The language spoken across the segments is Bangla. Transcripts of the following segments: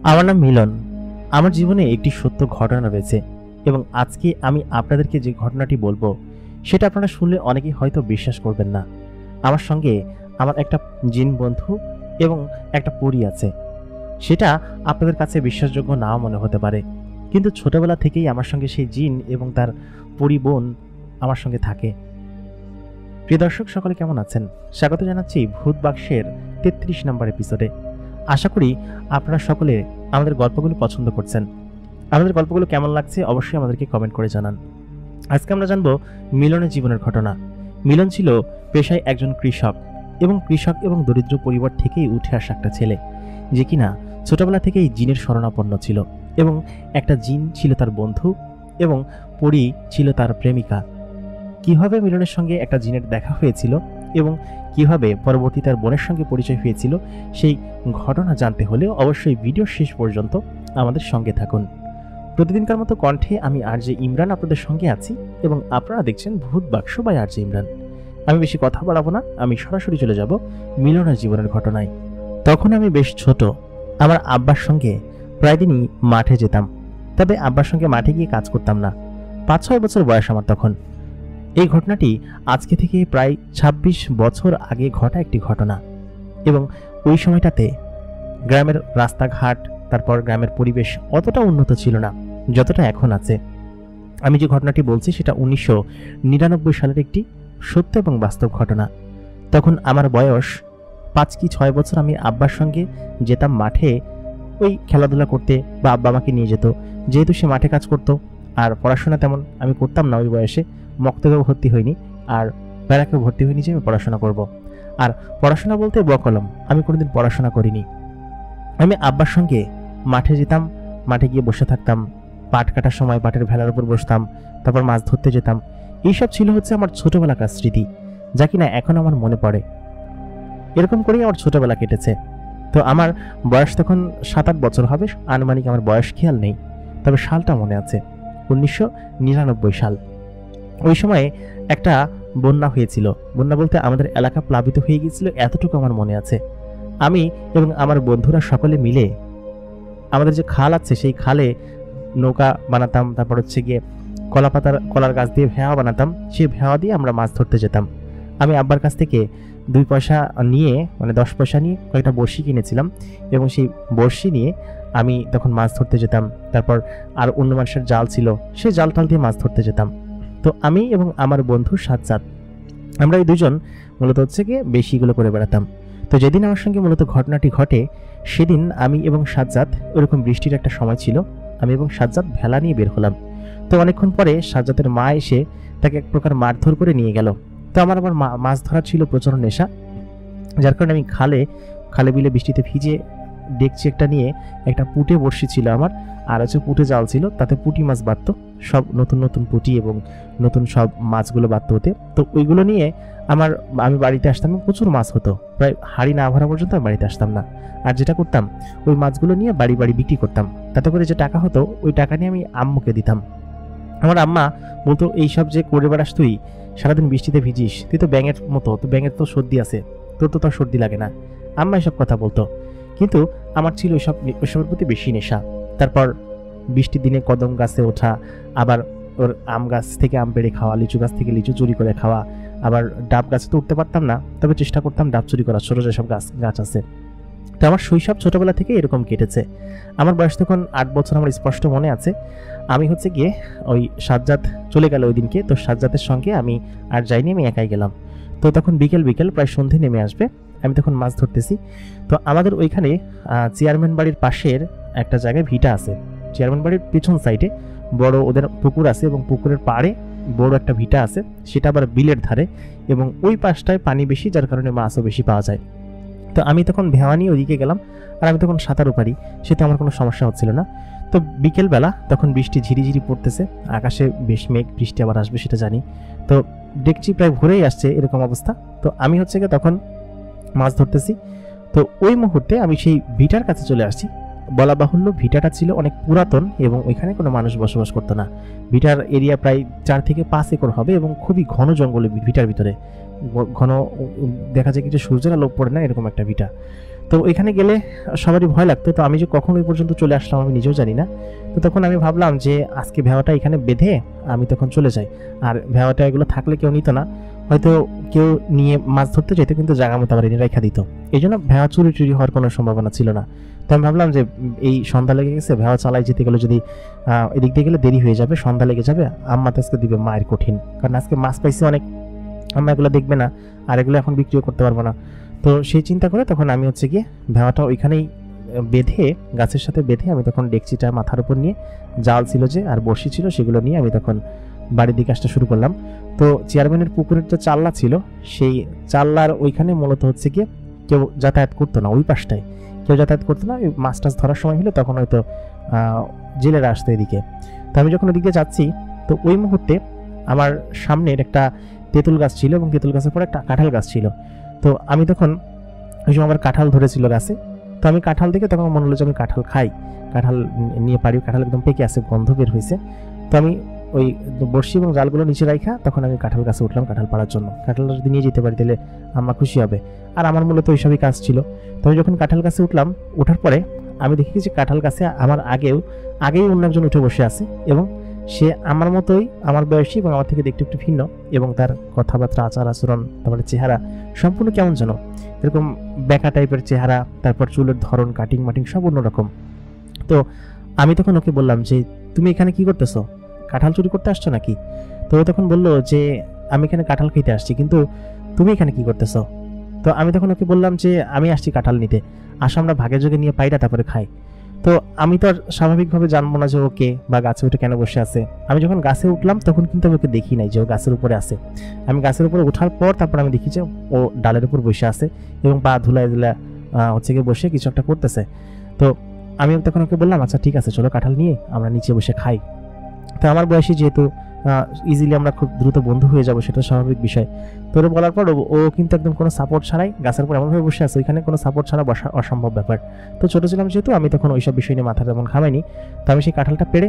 আমার নাম মিলন। আমার জীবনে একটি সত্য ঘটনা রয়েছে এবং আজকে আমি আপনাদেরকে যে ঘটনাটি বলবো সেটা আপনারা শুনলে অনেকেই হয়তো বিশ্বাস করবেন না। আমার সঙ্গে আমার একটা জিন বন্ধু এবং একটা পরী আছে। সেটা আপনাদের কাছে বিশ্বাসযোগ্য নাও মনে হতে পারে, কিন্তু ছোটবেলা থেকেই আমার সঙ্গে সেই জিন এবং তার পরী বোন আমার সঙ্গে থাকে। প্রিয় দর্শক, সকলে কেমন আছেন? স্বাগত জানাচ্ছি ভূত বাক্সের ৩৩ নম্বর এপিসোডে। আশা করি আপনারা সকলে আমাদের গল্পগুলো পছন্দ করছেন। আমাদের গল্পগুলো কেমন লাগছে অবশ্যই আমাদেরকে কমেন্ট করে জানান। আজকে আমরা জানবো মিলনের জীবনের ঘটনা। মিলন ছিল পেশায় একজন কৃষক এবং দরিদ্র পরিবার থেকেই উঠে আসা একটা ছেলে, যে কিনা ছোটবেলা থেকেই জিনের শরণাপন্ন ছিল এবং একটা জিন ছিল তার বন্ধু এবং পরী ছিল তার প্রেমিকা। কিভাবে মিলনের সঙ্গে একটা জিনের দেখা হয়েছিল এবং কিভাবে পরবর্তী তার বোনের সঙ্গে পরিচয় হয়েছিল, সেই ঘটনা জানতে হলে অবশ্যই ভিডিও শেষ পর্যন্ত আমাদের সঙ্গে থাকুন। প্রতিদিনকার মতো কণ্ঠে আমি আরজে ইমরান আপনাদের সঙ্গে আছি এবং আপনারা দেখছেন ভূত বাক্স বাই আরজে ইমরান। আমি বেশি কথা বাড়াবো না, আমি সরাসরি চলে যাব মিলনের জীবনের ঘটনায়। তখন আমি বেশ ছোট। আমার আব্বার সঙ্গে প্রায় দিনই মাঠে যেতাম, তবে আব্বার সঙ্গে মাঠে গিয়ে কাজ করতাম না। ৫-৬ বছর বয়স আমার তখন। এই ঘটনাটি আজকে থেকে প্রায় ২৬ বছর আগে ঘটা একটি ঘটনা এবং ওই সময়টাতে গ্রামের রাস্তাঘাট, তারপর গ্রামের পরিবেশ অতটা উন্নত ছিল না যতটা এখন আছে। আমি যে ঘটনাটি বলছি সেটা ১৯৯৯ সালের একটি সত্য এবং বাস্তব ঘটনা। তখন আমার বয়স ৫ কি ৬ বছর। আমি আব্বার সঙ্গে যেতাম মাঠে ওই খেলাধুলা করতে, বা আব্বা আমাকে নিয়ে যেত, যেহেতু সে মাঠে কাজ করতো। আর পড়াশোনা তেমন আমি করতাম না ওই বয়সে। মক্তবেও ভর্তি হইনি আর ব্যারাকেও ভর্তি হইনি যে আমি পড়াশোনা করব। আর পড়াশোনা বলতে বকলম, আমি কোনোদিন পড়াশোনা করিনি। আমি আব্বার সঙ্গে মাঠে যেতাম, মাঠে গিয়ে বসে থাকতাম, পাট কাটার সময় পাটের ভেলার উপর বসতাম, তারপর মাছ ধরতে যেতাম। এইসব ছিল হচ্ছে আমার ছোটবেলাকার স্মৃতি, যা কিনা এখন আমার মনে পড়ে। এরকম করেই আমার ছোটবেলা কেটেছে। তো আমার বয়স তখন ৭-৮ বছর হবে আনুমানিক। আমার বয়স খেয়াল নেই, তবে সালটা মনে আছে ১৯৯৯ সাল। ওই সময়ে একটা বন্যা হয়েছিল। বন্যা বলতে আমাদের এলাকা প্লাবিত হয়ে গিয়েছিল, এতটুকু আমার মনে আছে। আমি এবং আমার বন্ধুরা সকলে মিলে আমাদের যে খাল আছে সেই খালে নৌকা বানাতাম, তারপর হচ্ছে গিয়ে কলার গাছ দিয়ে ভেড়া বানাতাম। সেই ভেড়া দিয়ে আমরা মাছ ধরতে যেতাম। আমি আব্বার কাছ থেকে ২ পয়সা নিয়ে, মানে ১০ পয়সা নিয়ে কয়েকটা বড়শি কিনেছিলাম এবং সেই বড়শি নিয়ে আমি তখন মাছ ধরতে যেতাম। তারপর আর অন্য মানুষের জাল ছিল, সেই জাল টাল দিয়ে মাছ ধরতে যেতাম। তো আমি এবং আমার বন্ধু সাজ্জাদ, আমরা এই দুজন মূলত হচ্ছে গিয়ে বেশিগুলো করে বেড়াতাম। তো যেদিন আমার সঙ্গে মূলত ঘটনাটি ঘটে, সেদিন আমি এবং সাজ্জাদ, ওরকম বৃষ্টির একটা সময় ছিল, আমি এবং সাজ্জাদ ভেলা নিয়ে বের হলাম। তো অনেকক্ষণ পরে সাজ্জাদের মা এসে তাকে এক প্রকার মারধর করে নিয়ে গেল। তো আমার আবার মাছ ধরার ছিল প্রচণ্ড নেশা, যার কারণে আমি খালে বিলে বৃষ্টিতে ভিজে ডেকচি একটা নিয়ে, একটা পুঁটে বড়শি ছিল আমার, আর হচ্ছে পুঁটে জাল ছিল, তাতে পুঁটি মাছ বাঁধত, সব নতুন নতুন পুঁটি এবং নতুন সব মাছগুলো বাঁধতে হতে। তো ওইগুলো নিয়ে আমি বাড়িতে আসতাম, প্রচুর মাছ হতো, প্রায় হাঁড়ি না ভরা পর্যন্ত আমি বাড়িতে আসতাম না। আর যেটা করতাম, ওই মাছগুলো নিয়ে বাড়ি বাড়ি বিক্রি করতাম। তাতে করে যে টাকা হতো, ওই টাকা নিয়ে আমি আম্মুকে দিতাম। আমার আম্মা বলতো, এইসব যে করে বেড়াস তুই, সারাদিন বৃষ্টিতে ভিজিস, তুই তো ব্যাঙের মতো, তো ব্যাঙের তো সর্দি আছে, তোর তো তার সর্দি লাগে না। আম্মা এসব কথা বলতো, কিন্তু আমার ছিল ওইসবের প্রতি বেশি নেশা। তারপর বৃষ্টির দিনে কদম গাছে ওঠা, আবার ওর আম গাছ থেকে আম পেড়ে খাওয়া, লিচু গাছ থেকে লিচু চুরি করে খাওয়া, আবার ডাব গাছে তো উঠতে পারতাম না, তবে চেষ্টা করতাম ডাব চুরি করা, ছোটো যেসব গাছ আছে। তো আমার শৈশব ছোটবেলা থেকে এরকম কেটেছে। আমার বয়স তখন ৮ বছর, আমার স্পষ্ট মনে আছে। আমি হচ্ছে গিয়ে ওই সাজ্জাদ চলে গেল ওই দিনকে, তো সাজ্জাদের সঙ্গে আমি আর যাইনি, আমি একাই গেলাম। তো তখন বিকেল প্রায় সন্ধে নেমে আসবে, আমি তখন মাছ ধরতেছি। তো আমাদের ওইখানে চেয়ারম্যান বাড়ির পাশের একটা জায়গায় ভিটা আছে। চেয়ারম্যান বাড়ির পিছন সাইডে বড় ওদের পুকুর আছে এবং পুকুরের পাড়ে বড় একটা ভিটা আছে, সেটা আবার বিলের ধারে এবং ওই পাশটায় পানি বেশি, যার কারণে মাছও বেশি পাওয়া যায়। তো আমি তখন ভেওয়া নিয়ে ওইদিকে গেলাম, আর আমি তখন সাঁতারও পারি, সেটা আমার কোনো সমস্যা হচ্ছিল না। তো বিকেলবেলা তখন বৃষ্টি ঝিরিঝিরি পড়তেছে, আকাশে বেশ মেঘ, বৃষ্টি আবার আসবে সেটা জানি। তো ডেকচি প্রায় ভরেই আসছে, এরকম অবস্থা। তো আমি হচ্ছে গিয়ে তখন মাছ ধরতেছি। তো ওই মুহূর্তে আমি সেই ভিটার কাছে চলে আসছি। বলা বাহুল্য, ভিটাটা ছিল অনেক পুরাতন এবং ওইখানে কোনো মানুষ বসবাস করতো না। ভিটার এরিয়া প্রায় ৪ থেকে ৫ একর হবে এবং খুবই ঘন জঙ্গলে ভিটার ভিতরে, ঘন দেখা যায় কিছু সূর্যের আলো পড়ে না, এরকম একটা ভিটা। তো এখানে গেলে সবারই ভয় লাগতো, তো আমি যে কখন ওই পর্যন্ত চলে আসলাম আমি নিজেও জানি না। তো তখন আমি ভাবলাম যে আজকে ভেওয়াটা এখানে বেঁধে আমি তখন চলে যাই। আর ভেওয়াটা এগুলো থাকলে কেউ নিত না, হয়তো কেউ নিয়ে মাছ ধরতে যেত কিন্তু জায়গা মতো আবার এনে রেখা দিত। এই জন্য ভেওয়া চুরি টুরি হওয়ার কোনো সম্ভাবনা ছিল না। তো আমি ভাবলাম যে এই সন্ধ্যা লেগে গেছে, ভেওয়া চালাই যেতে গেলে যদি এদিক দিয়ে গেলে দেরি হয়ে যাবে, সন্ধ্যা লেগে যাবে, আম্মা তো আজকে দিবে মায়ের কঠিন, কারণ আজকে মাছ পাইছি অনেক, আম্মা এগুলো দেখবে না, আর এগুলো এখন বিক্রিও করতে পারবো না। তো সেই চিন্তা করে তখন আমি হচ্ছে গিয়ে ভেওয়াটা ওইখানেই বেঁধে, গাছের সাথে বেঁধে আমি তখন ডেকচিটা মাথার উপর নিয়ে, জাল ছিল যে আর বড়শি ছিল সেগুলো নিয়ে আমি তখন বাড়ির দিকে আসতে শুরু করলাম। তো চেয়ারম্যানের পুকুরের যে চাল্লা ছিল, সেই চাল্লার ওইখানে মূলত হচ্ছে গিয়ে কেউ যাতায়াত করতো না, ওই পাশটায় কেউ যাতায়াত করতো না। ওই মাছ টাছ ধরার সময় হলে তখন হয়তো জেলেরা আসতো এদিকে। তো আমি যখন ওদিকে যাচ্ছি, তো ওই মুহূর্তে আমার সামনের একটা তেঁতুল গাছ ছিল এবং তেঁতুল গাছের পর একটা কাঁঠাল গাছ ছিল। তো আমি তখন ওই সময় আমার কাঁঠাল ধরেছিল গাছে, তো আমি কাঁঠাল দেখে তখন মনে হলো যে আমি কাঁঠাল খাই, কাঁঠাল নিয়ে পারি, কাঁঠাল একদম পেকে আছে, গন্ধ বের হয়েছে। তো আমি ওই বড়শি এবং জালগুলো নিচে রাখা তখন আমি কাঁঠাল গাছে উঠলাম কাঁঠাল পাড়ার জন্য। কাঁঠালটা যদি নিয়ে যেতে পারি তাহলে আম্মা খুশি হবে, আর আমার মূলত ওইসবই কাজ ছিল। তো আমি যখন কাঁঠাল গাছে উঠলাম, ওঠার পরে আমি দেখি যে কাঁঠাল গাছে আমার আগেই অন্য একজন উঠে বসে আছে, এবং সে আমার মতোই, আমার বয়সী এবং আমার থেকে দেখতে একটু ভিন্ন, এবং তার কথাবার্তা, আচার আচরণ, তারপরে চেহারা সম্পূর্ণ কেমন যেন এরকম বেঁকা টাইপের চেহারা, তারপর চুলের ধরন, কাটিং মাটিং সব অন্যরকম। তো আমি তখন ওকে বললাম যে তুমি এখানে কি করতেছো, কাঁঠাল চুরি করতে আসছো নাকি? তো ও তখন বললো যে আমি এখানে কাঁঠাল খেতে আসছি, কিন্তু তুমি এখানে কি করতেছো? তো আমি তখন ওকে বললাম যে আমি আসছি কাঁঠাল নিতে, আসো আমরা ভাগে যোগে নিয়ে পাইরা তারপরে খাই। তো আমি তো আর স্বাভাবিকভাবে জানবো না যে ওকে বা গাছে উঠে কেন বসে আছে। আমি যখন গাছে উঠলাম তখন কিন্তু আমি ওকে দেখি নাই যে ও গাছের উপরে আছে। আমি গাছের উপরে ওঠার পর তারপর আমি দেখি যে ও ডালের উপর বসে আছে এবং পা ধুলায় ধুলা হচ্ছে গিয়ে বসে কিছু একটা করতেছে। তো আমি তখন ওকে বললাম আচ্ছা ঠিক আছে চলো কাঁঠাল নিয়ে আমরা নিচে বসে খাই। তো আমার বয়সী যেহেতু ইজিলি আমরা খুব দ্রুত বন্ধু হয়ে যাবো, সেটা স্বাভাবিক বিষয়। তো ওরা বলার পর ও কিন্তু একদম কোনো সাপোর্ট ছাড়াই গাছের উপর এমনভাবে বসে আছে, ওইখানে কোনো সাপোর্ট ছাড়া বসা অসম্ভব ব্যাপার। তো ছোটো ছিলাম যেহেতু আমি তখন ওইসব বিষয় নিয়ে মাথা তেমন ঘামাইনি। তো আমি সেই কাঁঠালটা পেড়ে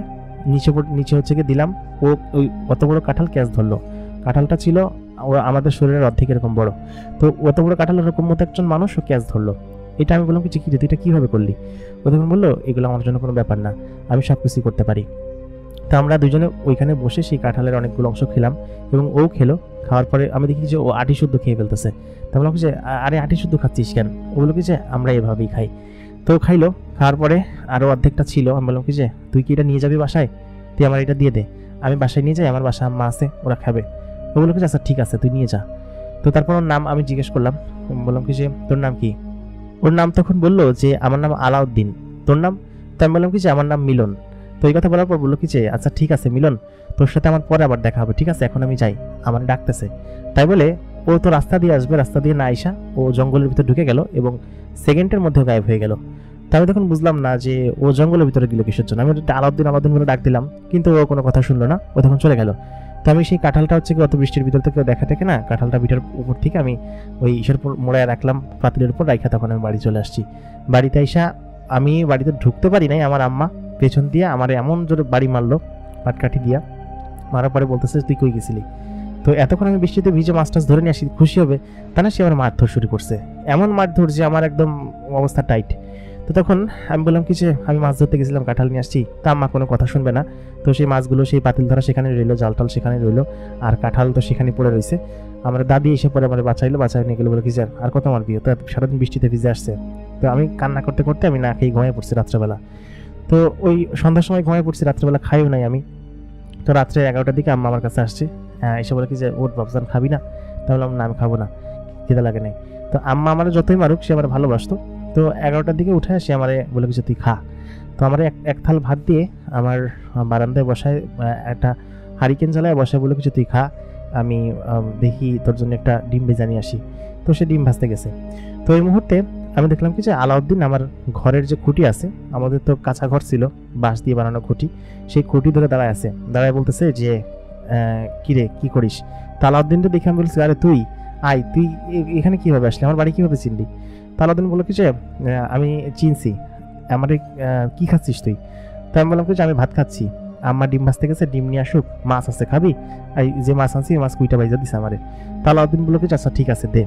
নিচে হচ্ছে গিয়ে দিলাম। ও ওই অত বড় কাঁঠাল ক্যাচ ধরলো। কাঁঠালটা ছিল আমাদের শরীরের অর্ধেক এরকম বড়। তো অত বড় কাঁঠাল এরকম মতো একজন মানুষ ও ক্যাচ ধরলো। এটা আমি বললাম কি তুই এটা কীভাবে করলি? ও তখন বললো এগুলো আমার জন্য কোনো ব্যাপার না, আমি সব কিছুই করতে পারি। তো আমরা দুজনে ওইখানে বসে সেই কাঁঠালের অনেকগুলো অংশ খেলাম এবং ও খেলো। খাওয়ার পরে আমি দেখি যে ও আটি শুদ্ধ খেয়ে ফেলতেছে। তো বললাম যে আরে আটি শুদ্ধ খাচ্ছিস কেন? ও বললো কি যে আমরা এভাবেই খাই। তো খাইলো, খাওয়ার পরে আরও অর্ধেকটা ছিল। আমি বললাম কি যে তুই কি এটা নিয়ে যাবি বাসায়? তুই আমার এটা দিয়ে দে, আমি বাসায় নিয়ে যাই, আমার বাসায় আম্মা আছে, ওরা খাবে। ও বললো কি যে আচ্ছা ঠিক আছে তুই নিয়ে যা। তো তারপর ওর নাম আমি জিজ্ঞেস করলাম, বললাম কি যে তোর নাম কি? ওর নাম তখন বললো যে আমার নাম আলাউদ্দিন, তোর নাম? তো আমি বললাম কি যে আমার নাম মিলন। তো এই কথা বলার পর বললো কি যে আচ্ছা ঠিক আছে মিলন, তোর সাথে আমার পরে আবার দেখা হবে, ঠিক আছে এখন আমি যাই, আমার ডাকতেছে। তাই বলে ও তো রাস্তা দিয়ে আসবে, রাস্তা দিয়ে না আইসা ও জঙ্গলের ভিতরে ঢুকে গেল এবং সেকেন্ডের মধ্যে গায়েব হয়ে গেল। তো আমি তখন বুঝলাম না যে ও জঙ্গলের ভিতরে গেল কিসের জন্য। আমি আলাউদ্দিন বলে ডাক দিলাম, কিন্তু ও কোনো কথা শুনলো না, ও তখন চলে গেল। তো আমি সেই কাঁঠালটা হচ্ছে কি অত বৃষ্টির ভিতর থেকে দেখা থাকে না, কাঁঠালটা ভিটার উপর থেকে আমি ওই ইসের উপর মোড়ায় রাখলাম, পাতিলের উপর রাখা, তখন আমি বাড়ি চলে আসছি। বাড়িতে আইসা আমি বাড়িতে ঢুকতে পারি নাই, আমার আম্মা পেছন দিয়ে আমার এমন জোরে বাড়ি মারলো পাটকাঠি দিয়া, মারার পরে বলতেছে তুই কই গেছিলি? তো এতক্ষণ আমি বৃষ্টিতে ভিজে মাছ টাছ ধরে নিয়ে আসি, খুশি হবে তা না, সে আমার মারধর শুরু করছে, এমন মারধর যে আমার একদম অবস্থা টাইট। তো তখন আমি বললাম কি যে আমি মাছ ধরতে গেছিলাম, কাঁঠাল নিয়ে আসছি। তা আম্মা কোনো কথা শুনবে না। তো সেই মাছগুলো সেই পাতিল ধরা সেখানে রইলো, জালটাল সেখানে রইলো, আর কাঁঠাল তো সেখানে পড়ে রয়েছে। আমার দাদি এসে পরে আমার বাঁচাই নিয়ে গেলো, বলে কি যে আর কত মারবি, তো সারাদিন বৃষ্টিতে ভিজে আসছে। তো আমি কান্না করতে করতে আমি না খেয়ে ঘুমিয়ে পড়ছি রাত্রেবেলা। তো ওই সন্ধ্যার সময় ঘুমিয়ে পড়ছি, রাত্রেবেলা খাইও নাই আমি। তো রাত্রে 11টার দিকে আম্মা আমার কাছে আসছে, এসে বলে কি যে ওর বাবজান খাবি না? তাহলে না আমি খাবো না, খিদে লাগে নাই। তো আম্মা আমার যতই মারুক সে আমার ভালোবাসতো। তো 11টার দিকে উঠে সে আমারে বলে কিছু তুই খা। তো আমার এক থাল ভাত দিয়ে আমার বারান্দায় বসায়, একটা হারিকেন জ্বালায় বসায়, বলে কিছু তুই খা, আমি দেখি তোর জন্য একটা ডিম ভেজে নিয়ে আসি। তো সে ডিম ভাজতে গেছে। তো এই মুহূর্তে আমি দেখলাম কি যে আলাউদ্দিন আমার ঘরের যে খুঁটি আছে, আমাদের তো কাঁচা ঘর ছিল, বাঁশ দিয়ে বানানো খুঁটি, সেই খুঁটি ধরে দাঁড়ায় আছে, দাঁড়ায় বলতেছে যে কিরে কি করিস? তো আলাউদ্দিনটা দেখে আমি বলছি আরে তুই তুই এখানে কিভাবে আসলি, আমার বাড়ি কিভাবে চিনলি? তো আলাউদ্দিন বললো কি যে আমি চিনছি, আমার কি খাচ্ছিস তুই? তো আমি বললাম কি যে আমি ভাত খাচ্ছি, আম্মা ডিম ভাজতে গেছে, ডিম নিয়ে আসুক, মাছ আছে খাবি? এই যে মাছ আনছি মাছ কুইটা বাইজা দিছে আমারে। তো আলাউদ্দিন বললো কি আচ্ছা ঠিক আছে দে।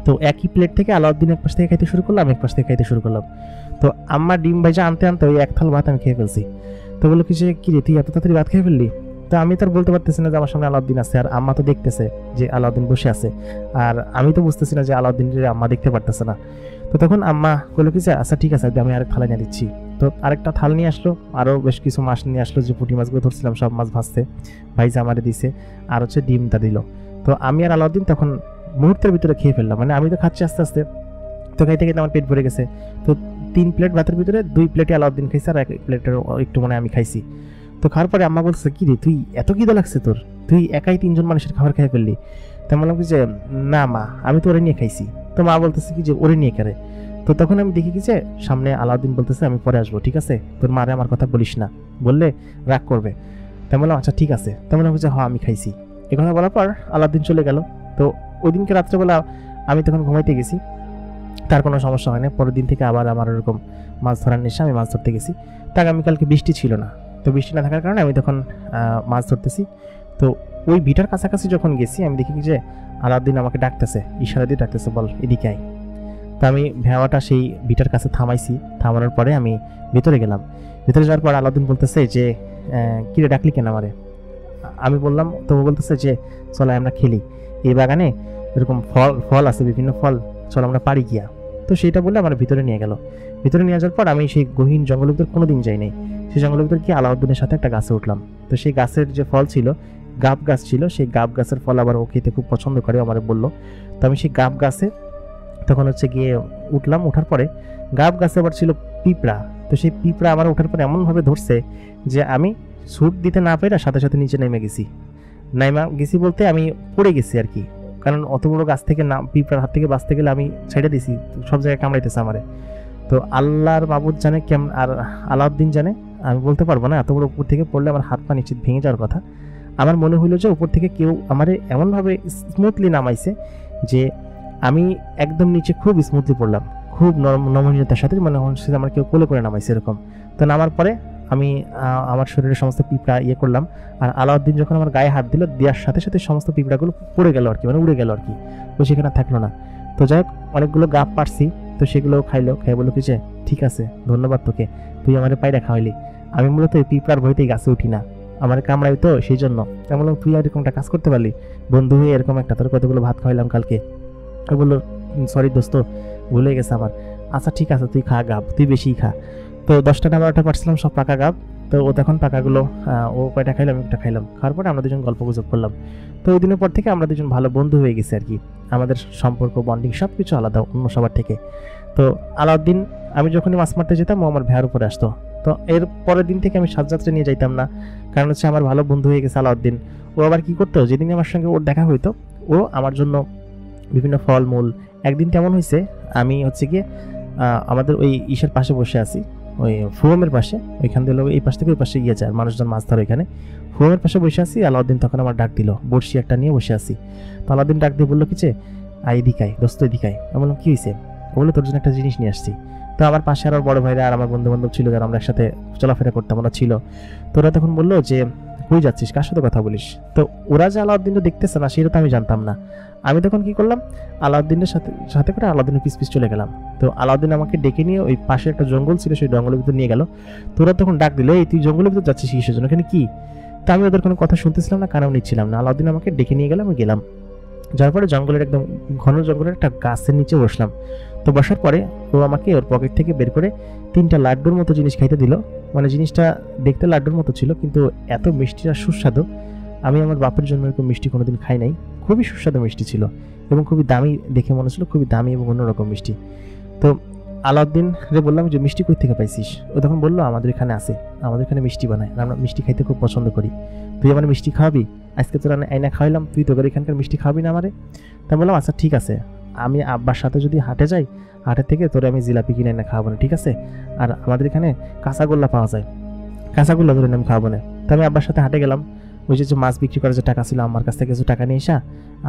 তো তো একই প্লেট থেকে আলাউদ্দিন এক পাশ থেকে খাইতে শুরু করলাম, এক পাশ থেকে খাইতে শুরু করলাম। তো আম্মা ডিম ভাইজা আনতে আনতে ওই এক থাল ভাত আমি খেয়ে ফেলছি। তো বললো কি যে কি রে তুই এত তাড়াতাড়ি ভাত খেয়ে ফেললি? তো আমি তো আর বলতে পারতেছি না যে আমার সামনে আলাউদ্দিন আছে, আর আম্মা তো দেখতেছে যে আলাউদ্দিন বসে আছে, আর আমি তো বুঝতেছি না যে আলাউদ্দিনের আম্মা দেখতে পারতেছে না। তো তখন আম্মা বললো কি যে আচ্ছা ঠিক আছে, আমি আরেক থালা নিয়ে দিচ্ছি। তো আরেকটা থাল নিয়ে আসলো, আরও বেশ কিছু মাছ নিয়ে আসলো, যে পুঁটি মাছগুলো ধরছিলাম সব মাছ ভাজতে ভাইজা আমারে দিছে, আর হচ্ছে ডিমটা দিল। তো আমি আর আলাউদ্দিন তখন মুহূর্তের ভিতরে খেয়ে ফেললাম, মানে আমি তো খাচ্ছি আস্তে আস্তে, তো খাইতে খাইতে আমার পেট ভরে গেছে। তো 3 প্লেট ভাতের ভিতরে 2 প্লেটে আলাউদ্দিন খাইছে, আর 1 প্লেটের একটু মানে আমি খাইছি। তো খাওয়ার পরে আম্মা বলছে কি রে তুই এত খিদে লাগছে তোর, তুই একাই 3 জন মানুষের খাবার খেয়ে ফেললি? তো আমি বললাম কি যে না মা, আমি তো ওরে নিয়ে খাইছি। তো মা বলতেছে কি যে ওরে নিয়ে কেরে? তো তখন আমি দেখি কি যে সামনে আলাউদ্দিন বলতেছে আমি পরে আসবো, ঠিক আছে, তোর মারে আমার কথা বলিস না, বললে রাগ করবে। তাই বললাম আচ্ছা ঠিক আছে। তেমন আমি যে হ্যাঁ আমি খাইছি। এ কথা বলার পর আলাউদ্দিন চলে গেল। তো ওই দিনকে রাত্রেবেলা আমি তখন ঘুমাইতে গেছি, তার কোনো সমস্যা হয় না। পরের দিন থেকে আবার আমার এরকম মাছ ধরার নেশা, আমি মাছ ধরতে গেছি। তা আগামীকালকে বৃষ্টি ছিল না, তো বৃষ্টি না থাকার কারণে আমি তখন মাছ ধরতেছি। তো ওই ভিটার কাছাকাছি যখন গেছি আমি দেখি যে আলাউদ্দিন আমাকে ডাকতেছে, ইশারা দিয়ে ডাকতেছে, বল এদিকে আয়। তো আমি ভেওয়াটা সেই ভিটার কাছে থামাইছি, থামানোর পরে আমি ভিতরে গেলাম। ভিতরে যাওয়ার পর আলাউদ্দিন বলতেছে যে কিরে ডাকলি কেন আমারে? আমি বললাম, তো বলতেছে যে চলো আমরা খেলি, এই বাগানে এরকম ফল আছে, বিভিন্ন ফল, চলো আমরা পারি গিয়া। তো সেটা বলে আমার ভিতরে নিয়ে গেল। ভিতরে নিয়ে যাওয়ার পর আমি সেই গহীন জঙ্গলের ভিতর কোনোদিন যাই নাই। সেই জঙ্গলের ভিতর কি আলাউদ্দিনের সাথে একটা গাছে উঠলাম। তো সেই গাছের যে ফল ছিল, গাব গাছ ছিল, সেই গাব গাছের ফল আবার ও খেতে খুব পছন্দ করে, আমার বললো। তো আমি সেই গাব গাছে তখন হচ্ছে গিয়ে উঠলাম। ওঠার পরে গাব গাছে আবার ছিল পিঁপড়া। তো সেই পিঁপড়া আমার ওঠার পরে এমনভাবে ধরছে যে আমি ছুট দিতে না পেরে সাথে সাথে নিচে নেমে গেছি বলতে আমি পড়ে গেছি আর কি। কারণ অত বড় গাছ থেকে না, পিঁপড়ার হাত থেকে বাঁচতে গেলে আমি ছেড়ে দিছি, সব জায়গায় কামড়াইতেছে আমারে। তো আল্লাহর মাবুদ জানে কেমন, আর আলাউদ্দিন জানে, আমি বলতে পারবো না। এত বড় উপর থেকে পড়লে আমার হাত পা নিশ্চিত ভেঙে যাওয়ার কথা। আমার মনে হইলো যে উপর থেকে কেউ আমারে এমনভাবে স্মুথলি নামাইছে যে আমি একদম নিচে খুব স্মুথলি পড়লাম, খুব নমনীয়তার সাথে, মনে হচ্ছে আমার কেউ কোলে করে নামাইছে এরকম। তো নামার পরে আমি আমার শরীরের সমস্ত পিঁপড়া করলাম, আর আলাউদ্দিন যখন আমার গায়ে হাত দিল, দেওয়ার সাথে সাথে সমস্ত পিঁপড়াগুলো পড়ে গেল আর কি, মানে উড়ে গেল আর কি, তো সেখানে থাকলো না। তো যাই হোক, অনেকগুলো গাপ পারছি, তো সেগুলো খাইলো, খাই বললো কি যে ঠিক আছে ধন্যবাদ তোকে, তুই আমার পায়রা খাওয়াইলি। আমি মূলত এই পিঁপড়ার ভয়তেই গাছে উঠি না, আমার কামড়াই তো সেই জন্য। তাই বললাম তুই এরকম একটা কাজ করতে পারলি, বন্ধু হয়ে এরকম একটা, তোর কতগুলো ভাত খাওয়াইলাম কালকে। ও বললো সরি দোস্ত, ভুলে গেছে আমার। আচ্ছা ঠিক আছে, তুই খা গাব, তুই বেশি খা। তো 10টা না 12টা পারছিলাম সব পাকা গাব। তো ও তখন পাকাগুলো ও কয়টা খাইলাম, একটা খাইলাম। খাওয়ার পরে আমরা দুজন গল্প গুজব করলাম। তো ওই দিনের পর থেকে আমরা দুজন ভালো বন্ধু হয়ে গেছি আর কি। আমাদের সম্পর্ক, বন্ডিং সব কিছু আলাদা অন্য সবার থেকে। তো আলাউদ্দিন, আমি যখনই মাছ মারতে যেতাম ও আমার ভেড়ার উপরে আসতো। তো এর পরের দিন থেকে আমি সাজযাত্রা নিয়ে যাইতাম না, কারণ হচ্ছে আমার ভালো বন্ধু হয়ে গেছে আলাউদ্দিন। ও আবার কি করতো, যেদিন আমার সঙ্গে ওর দেখা হইতো, ও আমার জন্য বিভিন্ন ফলমূল। একদিন কেমন হয়েছে, আমি হচ্ছে গিয়ে আমাদের ওই ইসের পাশে বসে আছি, ওই ফুরমের পাশে, ওইখান দিয়ে এই পাশ থেকে ওই পাশে গিয়ে যায় মানুষজন মাছ ধরে। এখানে ফুরমের পাশে বসে আছি, আলাউদ্দিন তখন আমার ডাক দিল, বড়শি একটা নিয়ে বসে আছি। তো আলাউদ্দিন ডাক দিয়ে বললো কি যে এদিকায় দোস্ত, এদিকায়। আমি বললাম কি হয়েছে? ও বললো তোর জন্য একটা জিনিস নিয়ে আসছি। তো আমার পাশে আরও বড় ভাইরা আর আমার বন্ধু বান্ধব ছিল, যারা আমরা একসাথে চলাফেরা করতাম, ওরা ছিল। তো ওরা তখন বললো যে কই যাচ্ছিস, কার সাথে কথা বলিস? তো ওরা যে আলাউদ্দিনটা দেখতেছে না সেটা তো আমি জানতাম না। আমি তখন কি করলাম, আলাউদ্দিনের সাথে করে আলাউদ্দিনের পিস চলে গেলাম। তো আলাউদ্দিন আমাকে ডেকে নিয়ে ওই পাশে একটা জঙ্গল ছিল, সেই জঙ্গলের ভিতর নিয়ে গেল। তো ওরা তখন ডাক দিল, এই তুই জঙ্গলের ভিতর যাচ্ছিস কিসের জন্য, এখানে কি? তো আমি ওদের কোনো কথা শুনতেছিলাম না, কানেও নিচ্ছিলাম না। আলাউদ্দিন আমাকে ডেকে নিয়ে গেলাম, আমি গেলাম। যার পরে জঙ্গলের একদম ঘন জঙ্গলের একটা গাছের নিচে বসলাম। তো বসার পরে ও আমাকে ওর পকেট থেকে বের করে 3টা লাড্ডুর মতো জিনিস খাইতে দিল। মানে জিনিসটা দেখতে লাড্ডুর মতো ছিল, কিন্তু এত মিষ্টি আর সুস্বাদু, আমি আমার বাপের জন্য এরকম মিষ্টি কোনোদিন খাই নাই। খুবই সুস্বাদু মিষ্টি ছিল এবং খুবই দামি, দেখে মনে হচ্ছিল খুবই দামি এবং অন্যরকম মিষ্টি। তো আলাউদ্দিন রে বললাম যে মিষ্টি কই থেকে পাইছিস? ও তখন বললো আমাদের এখানে আছে, আমাদের এখানে মিষ্টি বানায়, আমরা মিষ্টি খাইতে খুব পছন্দ করি, তুই আমার মিষ্টি খাওয়াবি? আজকে তোর আয়না খাওয়াইলাম, তুই তোদের এখানকার মিষ্টি খাওয়াবি না আমারে? তা বললাম আচ্ছা ঠিক আছে, আমি আব্বার সাথে যদি হাটে যাই, হাটের থেকে তোরে আমি জিলাপি কিনে এনে খাওয়াবো না, ঠিক আছে? আর আমাদের এখানে কাঁচাগোল্লা পাওয়া যায়, কাঁচাগোল্লা ধরে আমি খাওয়াবো না। তো আমি আব্বার সাথে হাটে গেলাম। ওই যে মাছ বিক্রি করার যে টাকা ছিল আমার কাছ থেকে কিছু টাকা নিয়ে এসা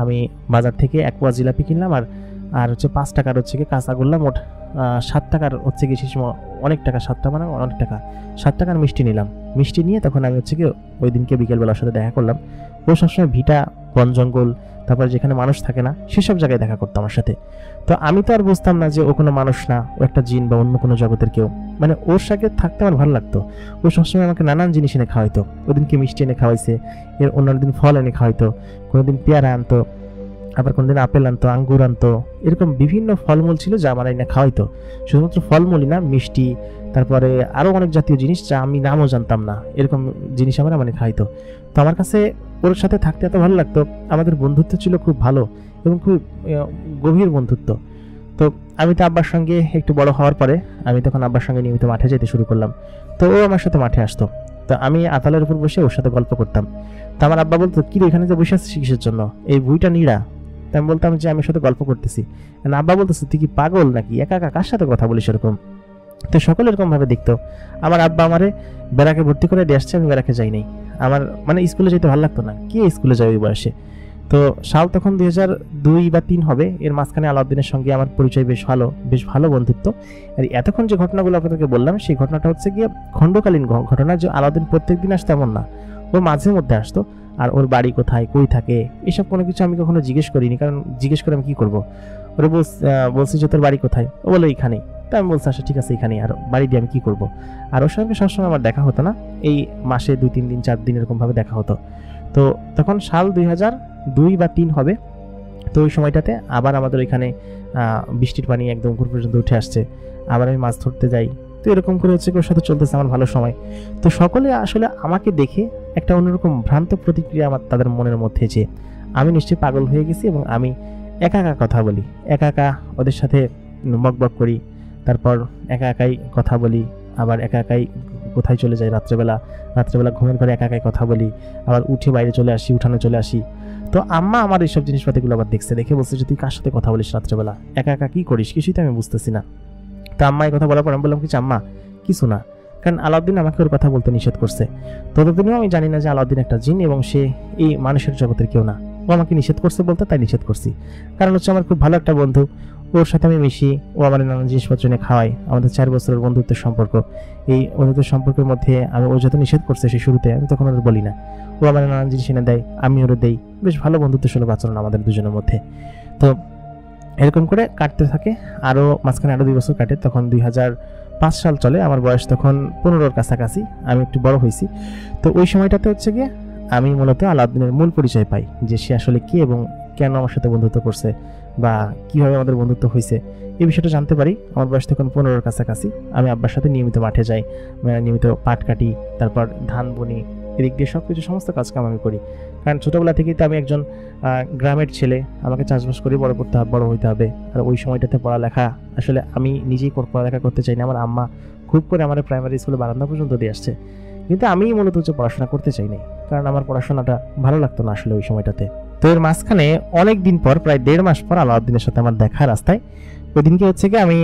আমি বাজার থেকে 1 পোয়া জিলাপি কিনলাম, আর আর হচ্ছে 5 টাকার হচ্ছে কি কাঁচাগোল্লা, মোট 7 টাকার হচ্ছে কি সেই সময় অনেক টাকা, 7 টাকা মানে অনেক টাকা, 7 টাকার মিষ্টি নিলাম। মিষ্টি নিয়ে তখন আমি হচ্ছে কি ওই দিনকে বিকেলবেলা ওর সাথে দেখা করলাম। ও সবসময় ভিটা, বন জঙ্গল, তারপর যেখানে মানুষ থাকে না সেসব জায়গায় দেখা করতো আমার সাথে। তো আমি তো আর বুঝতাম না যে ও কোনো মানুষ না, ও একটা জিন বা অন্য কোনো জগতের কেউ। মানে ওর সাথে থাকতে আমার ভালো লাগতো। ও সবসময় আমাকে নানান জিনিস এনে খাওয়াইতো। ওদিনকে মিষ্টি এনে খাওয়াইছে, এর অন্যান্য দিন ফল এনে খাওয়াইতো, কোনোদিন পেয়ারা আনতো, আবার কোনোদিন আপেল আনতো, আঙ্গুর আনতো, এরকম বিভিন্ন ফলমূল ছিল যা আমার এনে খাওয়াইতো। শুধুমাত্র ফলমূলই না, মিষ্টি, তারপরে আরও অনেক জাতীয় জিনিস যা আমি নামও জানতাম না, এরকম জিনিস আমার মানে খাইতো। তো আমার কাছে ওর সাথে থাকতে এত ভালো লাগতো। আমাদের বন্ধুত্ব ছিল খুব ভালো এবং খুব গভীর বন্ধুত্ব। তো আমি তো আব্বার সঙ্গে একটু বড় হওয়ার পরে আমি তখন আব্বার সঙ্গে নিয়মিত মাঠে যেতে শুরু করলাম। তো ও আমার সাথে মাঠে আসতো। তো আমি আতালের উপর বসে ওর সাথে গল্প করতাম। তো আমার আব্বা বলতো, কি রে এখানে যে বসে আছিস কিসের জন্য, এই বুইটা নিড়া। তো আমি বলতাম যে আমি সাথে গল্প করতেছি। আব্বা বলতেছে, তুই কি পাগল নাকি, একা একা কার সাথে কথা বলিস এরকম। তো সকলে এরকম ভাবে দেখতো। আমার আব্বা আমারে বেড়াকে ভর্তি করে দিয়ে আসছে, আমি বেড়াকে যাই নাই। আমার মানে স্কুলে যেতে ভালো লাগতো না, কে স্কুলে যায় ওই বয়সে। তো সাল তখন 2002 বা 3 হবে। এর মাঝখানে আলাউদ্দিনের সঙ্গে আমার পরিচয় বেশ ভালো বন্ধুত্ব। আর এতক্ষণ যে ঘটনাগুলো আপনাদেরকে বললাম সেই ঘটনাটা হচ্ছে গিয়ে খণ্ডকালীন ঘটনা, যে আলাউদ্দিন প্রত্যেক দিন আসতো এমন না, ও মাঝে মধ্যে আসতো। আর ওর বাড়ি কোথায়, কই থাকে, এসব কোনো কিছু আমি কখনো জিজ্ঞেস করিনি, কারণ জিজ্ঞেস করে আমি কি করবো। ওরা বলছি যে তোর বাড়ি কোথায়, ও বলে এইখানেই। তা আমি বলছি আচ্ছা ঠিক আছে এখানেই, আর বাড়ি দিয়ে আমি কি করবো। আর ওর সঙ্গে সবসময় আমার দেখা হতো না, এই মাসে 2-3 দিন 4 দিন এরকম ভাবে দেখা হতো। তো তখন সাল 2002 বা 3 হবে। তো ওই সময়টাতে আবার আমাদের ওইখানে বৃষ্টির পানি একদম উপর পর্যন্ত উঠে আসছে, আবার আমি মাছ ধরতে যাই। তো এরকম করে হচ্ছে ওর সাথে চলতেছে আমার ভালো সময়। তো সকলে আসলে আমাকে দেখে একটা অন্যরকম ভ্রান্ত প্রতিক্রিয়া আমার তাদের মনের মধ্যে, যে আমি নিশ্চয়ই পাগল হয়ে গেছি এবং আমি একা একা কথা বলি, একা একা ওদের সাথে বকবক করি, তারপর একা একাই কথা বলি, আবার একা একাই কোথায় চলে যাই রাত্রেবেলা ঘুমের ঘরে একা একাই কথা বলি, আবার উঠে বাইরে চলে আসি, উঠানে চলে আসি। তো আম্মা আমার এইসব জিনিসপাতিগুলো আবার দেখছে, দেখে বলছে যে তুই কার সাথে কথা বলিস রাত্রেবেলা, একা একা কি করিস, কিছুই তো আমি বুঝতেছি না। তো আম্মা এই কথা বলার পর আমি বললাম কি আম্মা কিছু না, কারণ আলাউদ্দিন আমাকে ওর কথা বলতে নিষেধ করছে। ততদিনও আমি জানি না যে আলাউদ্দিন একটা জিন এবং সে এই মানুষের জগতের কেউ না। ও আমাকে নিষেধ করছে বলতে তাই নিষেধ করছি, কারণ হচ্ছে আমার খুব ভালো একটা বন্ধু, ওর সাথে আমি মিশি, ও আমার নানান জিনিসপত্র নিয়ে খাওয়াই, আমাদের 4 বছরের বন্ধুত্বের সম্পর্ক। এই বন্ধুত্বের সম্পর্কের মধ্যে আমি ও যত নিষেধ করছে সেই শুরুতে, আমি তখন ওর বলি না, ও আমার নানান জিনিস এনে দেয়, আমি ওরে দেই, বেশ ভালো বন্ধুত্ব সুলভ আচরণ আমাদের দুজনের মধ্যে। তো এরকম করে কাটতে থাকে, আরও মাঝখানে আরও 2 বছর কাটে। তখন 2005 সাল চলে, আমার বয়স তখন 15-র কাছাকাছি, আমি একটু বড় হয়েছি। তো ওই সময়টাতে হচ্ছে গিয়ে আমি মূলত আলাউদ্দিনের মূল পরিচয় পাই, যে সে আসলে কে এবং কেন আমার সাথে বন্ধুত্ব করছে বা কিভাবে আমাদের বন্ধুত্ব হয়েছে, এই বিষয়টা জানতে পারি। আমার বয়স তখন 15-র কাছাকাছি। আমি আব্বার সাথে নিয়মিত মাঠে যাই, নিয়মিত পাট কাটি, তারপর ধান বুনি, এদিক দিয়ে সব কিছু সমস্ত কাজকাম আমি করি। কারণ ছোটোবেলা থেকেই তো আমি একজন গ্রামের ছেলে, আমাকে চাষবাস করে বড় হইতে হবে। আর ওই সময়টাতে পড়ালেখা আসলে আমি নিজেই পড়ালেখা করতে চাই না, আমার আম্মা খুব করে আমার প্রাইমারি স্কুলে বারান্দা পর্যন্ত দিয়ে আসছে, কিন্তু আমি মূলত হচ্ছে পড়াশোনা করতে চাই নাই, কারণ আমার পড়াশোনাটা ভালো লাগতো না আসলে ওই সময়টাতে। তো এর মাঝখানে অনেক দিন পর, প্রায় 1.5 মাস পর আলাউদ্দিনের সাথে আমার দেখা রাস্তায়। ওই দিনকে হচ্ছে কি আমি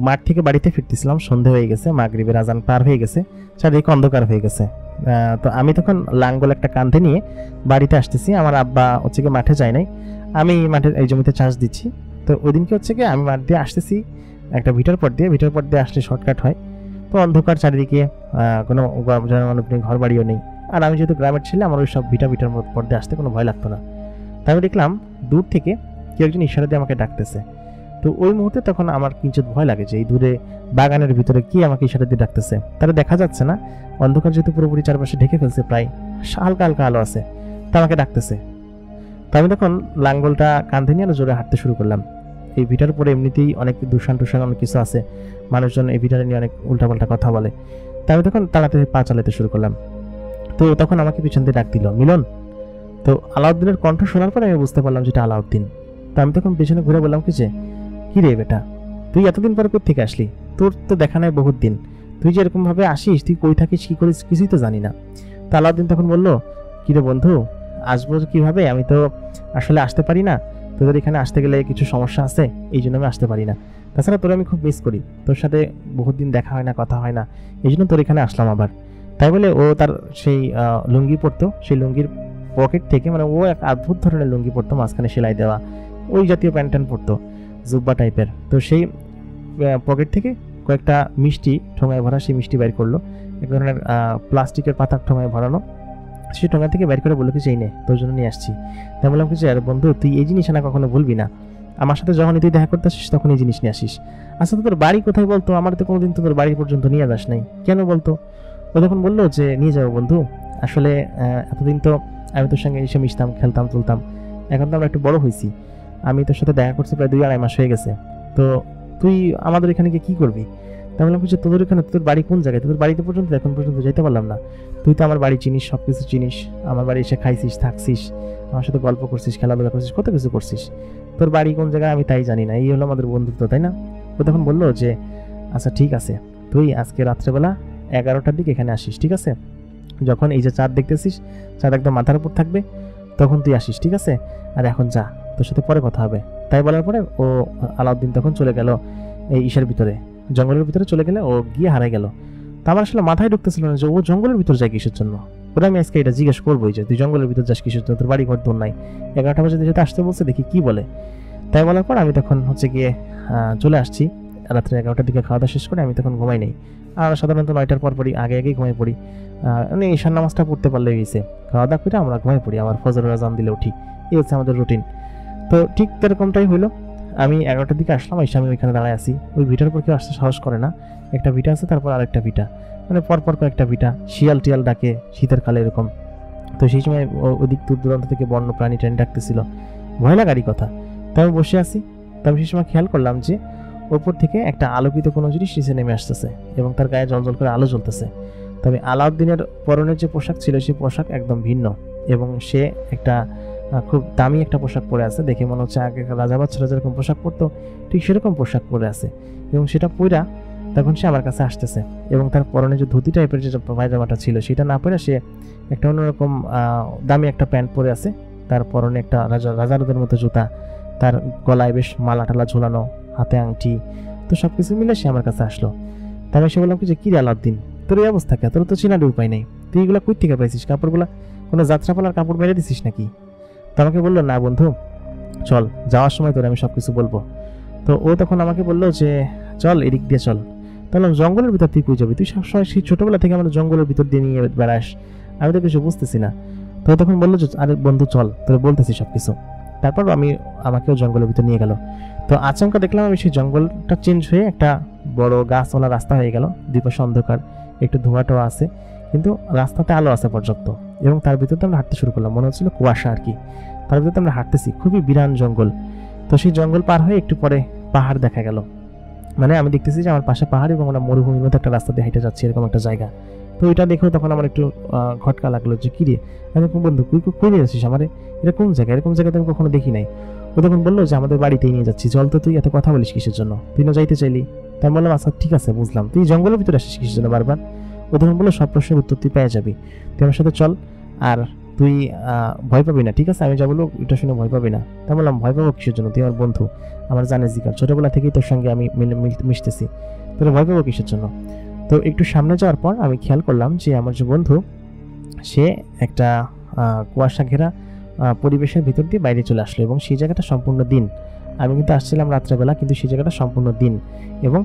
মাঠ থেকে বাড়িতে ফিরতেছিলাম, সন্ধে হয়ে গেছে, মাগরিবের আজান পার হয়ে গেছে, চারিদিকে অন্ধকার হয়ে গেছে। তো আমি তখন লাঙ্গল একটা কাঁধে নিয়ে বাড়িতে আসতেছি, আমার আব্বা হচ্ছে কি মাঠে যায় নাই, আমি মাঠের এই জমিতে চাষ দিচ্ছি। তো ওই দিনকে হচ্ছে কি আমি মাঠ দিয়ে আসতেছি একটা ভিটার পর দিয়ে আসলে শর্টকাট হয়। তো অন্ধকার, চারিদিকে কোনো জনমানব নেই, ঘর বাড়িও নেই। আর আমি যেহেতু গ্রামের ছেলে, আমার ওই সব ভিটার পর্দে আসতে কোনো ভয় লাগতো না। তাই আমি দেখলাম দূর থেকে কেউ একজন ইশারা দিয়ে আমাকে ডাকতেছে। তো ওই মুহূর্তে তখন আমার কিঞ্চিত ভয় লাগে যে এই দূরে বাগানের ভিতরে কি আমাকে ইশারা দিয়ে ডাকতেছে, তারা দেখা যাচ্ছে না, অন্ধকার যেহেতু পুরোপুরি চারপাশে ঢেকে ফেলছে, প্রায় হালকা হালকা আলো আছে, তা আমাকে ডাকতেছে। তো আমি তখন লাঙ্গলটা কাঁধে নিয়ে জোরে হাঁটতে শুরু করলাম। এই ভিটার উপরে এমনিতেই অনেক দূষণ অনেক কিছু আছে, মানুষজন এই ভিটারে নিয়ে অনেক উল্টাপাল্টা কথা বলে। তা আমি তখন তাড়াতাড়ি পা চালাতে শুরু করলাম। তো তখন আমাকে পিছন দিয়ে ডাক দিল, মিলন। তো আলাউদ্দিনের কণ্ঠ শোনার পরে আমি বুঝতে পারলাম যেটা আলাউদ্দিন। তো আমি তখন পেছনে ঘুরে বললাম কি রে বেটা, তুই এতদিন পরে কোথা থেকে আসলি, তোর তো দেখা নাই বহুত দিন, তুই যে এরকম ভাবে আসিস, তুই কই থাকিস, কি করিস, কিছুই তো জানি না। তো আলাউদ্দিন তখন বললো, কি রে বন্ধু, আসবো কিভাবে, আমি তো আসলে আসতে পারি না, তোদের এখানে আসতে গেলে কিছু সমস্যা আছে, এই জন্য আমি আসতে পারি না। তাছাড়া তোর আমি খুব মিস করি, তোর সাথে বহুত দিন দেখা হয় না, কথা হয় না, এই জন্য তোর এখানে আসলাম আবার। তাই বলে ও তার সেই লুঙ্গি পরতো, সেই লুঙ্গির পকেট থেকে, মানে ও এক অদ্ভুত ধরনের লুঙ্গি পরতো, মাঝখানে সেলাই দেওয়া, ওই জাতীয় প্যান্ট ট্যান্ট পরতো, জুব্বা টাইপের। তো সেই পকেট থেকে কয়েকটা মিষ্টি ঠোঙায় ভরা সেই মিষ্টি বের করলো, এক ধরনের প্লাস্টিকের পাতার ঠোঙায় ভরানো। সেই ঠোঙা থেকে বের করে বললো কি এই নে, তোর জন্য নিয়ে আসছি। তাই বললাম কি আরে বন্ধু, তুই এই জিনিস না কখনো ভুলবি না, আমার সাথে যখনই তুই দেখা করতে আসিস তখন এই জিনিস নিয়ে আসিস। আচ্ছা তোর বাড়ি কোথায় বলতো, আমার তো কোনোদিন তোর বাড়ি পর্যন্ত নিয়ে যাস নাই, কেন বলতো? ও তখন বললো যে নিয়ে যাবো বন্ধু, আসলে এতদিন তো আমি তোর সঙ্গে এসে মিশতাম, খেলতাম, তুলতাম, এখন তো আমরা একটু বড় হয়েছি, আমি তোর সাথে দেখা করছি প্রায় 2-2.5 মাস হয়ে গেছে, তো তুই আমাদের এখানে গিয়ে কী করবি? তাই বললাম যে তোদের এখানে, তোর বাড়ি কোন জায়গায়, তোদের বাড়িতে পর্যন্ত এখন পর্যন্ত যেতে পারলাম না, তুই তো আমার বাড়ি চিনিস, সব কিছু চিনিস, আমার বাড়ি এসে খাইছিস, থাকছিস, আমার সাথে গল্প করছিস, খেলাধুলা করছিস, কত কিছু করছিস, তোর বাড়ি কোন জায়গায় আমি তাই জানি না, এই হলো আমাদের বন্ধুত্ব, তাই না? ও তখন বললো যে আচ্ছা ঠিক আছে, তুই আজকে রাত্রেবেলা 11টার দিকে এখানে আসিস, ঠিক আছে? যখন এই যে চাঁদ দেখতেছিস, চাঁদ একদম মাথার উপর থাকবে, তখন তুই আসিস, ঠিক আছে? আর এখন যা, তোর সাথে পরে কথা হবে। তাই বলার পরে ও আলাউদ্দিন তখন চলে গেল এই ইসের ভিতরে, জঙ্গলের ভিতরে চলে গেলে ও গিয়ে হারাই গেল। তা আমার আসলে মাথায় ঢুকতেছিল না যে ও জঙ্গলের ভিতর যায় কিসের জন্য। ওরা আমি আজকে এটা জিজ্ঞেস করবোই যে তুই জঙ্গলের ভিতর যাস কিসের জন্য, তোর বাড়ি ঘর তোর নাই, 11টা বাজে যেতে আসতে বলছে, দেখি কি বলে। তাই বলার পর আমি তখন গিয়ে চলে আসছি। রাত্রে 11টার দিকে খাওয়া দাওয়া শেষ করে আমি তখন ঘুমাই নেই, আর সাধারণত 9টার পরই আগেই ঘুমাই পড়ি, মানে ঈশান নামাজটা পড়তে পারলে গেছে, খাওয়া দাওয়া করে আমরা ঘুমাই পড়ি, আবার ফজরের আজান দিলে উঠি, এই হচ্ছে আমাদের রুটিন। তো ঠিক এরকমটাই হইলো। আমি 11টার দিকে আসলাম, এসে আমি ওইখানে দাঁড়ায় আছি, ওই ভিটার উপর কেউ আসতে সাহস করে না, একটা ভিটা আছে, তারপর আরেকটা ভিটা, মানে পরপর কয়েকটা ভিটা, শিয়াল টিয়াল ডাকে শীতের কালে এরকম। তো সেই সময় ওদিক দূর দূরান্ত থেকে বন্য প্রাণী ট্রেন ডাকতেছিল, ভয় লাগারই কথা। তাই আমি বসে আছি, তবে সেই সময় খেয়াল করলাম যে ওপর থেকে একটা আলোকিত কোনো জিনিস নিচে নেমে আসতেছে এবং তার গায়ে জলজল করে আলো জ্বলতেছে। তবে আলাউদ্দিনের পরনের যে পোশাক ছিল সেই পোশাক একদম ভিন্ন, এবং সে একটা খুব দামি একটা পোশাক পরে আছে, দেখে মনে হচ্ছে আগে রাজা বাচ্চারা যেরকম পোশাক পরতো ঠিক সেরকম পোশাক পরে আছে, এবং সেটা পইরা তখন সে আমার কাছে আসতেছে, এবং তার পরনে যে ধুতি টাইপের যে পায়জামাটা ছিল সেটা না পরে সে একটা অন্যরকম দামি একটা প্যান্ট পরে আছে, তার পরনে একটা রাজারদের মতো জুতা, তার গলায় বেশ মালা টালা ঝুলানো, হাতে আংটি, তো সব কিছু মিলে সে আমার কাছে আসলো। তাই আমি সে বললাম যে কি রে আলাউদ্দিন, তোর এই অবস্থা কে, তোর তো চিনারই উপায় নেই, তুই এগুলো কই থেকে পাইছিস, কাপড়গুলা কোনো যাত্রাপালার কাপড় মেরে দিছিস নাকি? তো আমাকে বললো না বন্ধু চল, যাওয়ার সময় তোর আমি সব কিছু বলবো। তো ও তখন আমাকে বললো যে চল এদিক দিয়ে চল। তাহলে জঙ্গলের ভিতর তুই কই যাবি, তুই সবসময় সেই ছোটবেলা থেকে আমাদের জঙ্গলের ভিতর দিয়ে নিয়ে বেড়াস, আমি তো কিছু বুঝতেছি না। তো তখন বললো যে আরে বন্ধু চল, তোর বলতেছি সব কিছু। তারপর আমাকেও জঙ্গলের ভিতর নিয়ে গেল। তো আচমকা দেখলাম আমি সেই জঙ্গলটা চেঞ্জ হয়ে একটা বড় গাছওয়ালা রাস্তা হয়ে গেল, দুই পাশে অন্ধকার, একটু ধোঁয়াটাও আছে, কিন্তু রাস্তাতে আলো আছে পর্যাপ্ত, এবং তার ভিতরে আমরা হাঁটতে শুরু করলাম, মনে হচ্ছিল কুয়াশা আর কি। তার ভিতরে আমরা হাঁটতেছি, খুবই বিরান জঙ্গল। তো সেই জঙ্গল পার হয়ে একটু পরে পাহাড় দেখা গেল, মানে আমি দেখতেছি যে আমার পাশে পাহাড় এবং আমরা মরুভূমির মতো একটা রাস্তা দিয়ে হেঁটে যাচ্ছি, এরকম একটা জায়গা। তো ওইটা দেখেও তখন আমার একটু খটকা লাগলো যে কিরে, আমি বন্ধু কই নিয়ে যাচ্ছিস আমারে, এরকম জায়গায় আমি কখনো দেখি নাই। ও তখন বললো যে আমাদের বাড়িতেই নিয়ে যাচ্ছি, চল তো, তুই এত কথা বলিস কিসের জন্য, তুই না যাইতে চাইলি? তাই বললাম আচ্ছা ঠিক আছে বুঝলাম, তুই জঙ্গলের ভিতরে আসিস কিসের জন্য বারবার? ও তখন বললো সব প্রশ্নের উত্তর তুই পেয়ে যাবি, তুই আমার সাথে চল, আর তুই ভয় পাবি না, ঠিক আছে? আমি যা বলবো এটা শুনে ভয় পাবি না। তাই বললাম ভয় পাবো কিসের জন্য, তুই আমার বন্ধু, আমার জানে জিকার, ছোটবেলা থেকেই তোর সঙ্গে আমি মিশতেছি, তোর ভয় পাবো কিসের জন্য? তো একটু সামনে যাওয়ার পর আমি খেয়াল করলাম যে আমার যে বন্ধু সে একটা কুয়াশা ঘেরা পরিবেশের ভিতর দিয়ে বাইরে চলে আসলো, এবং সেই জায়গাটা সম্পূর্ণ দিন। আমি কিন্তু আসছিলাম রাত্রেবেলা, কিন্তু সেই জায়গাটা সম্পূর্ণ দিন, এবং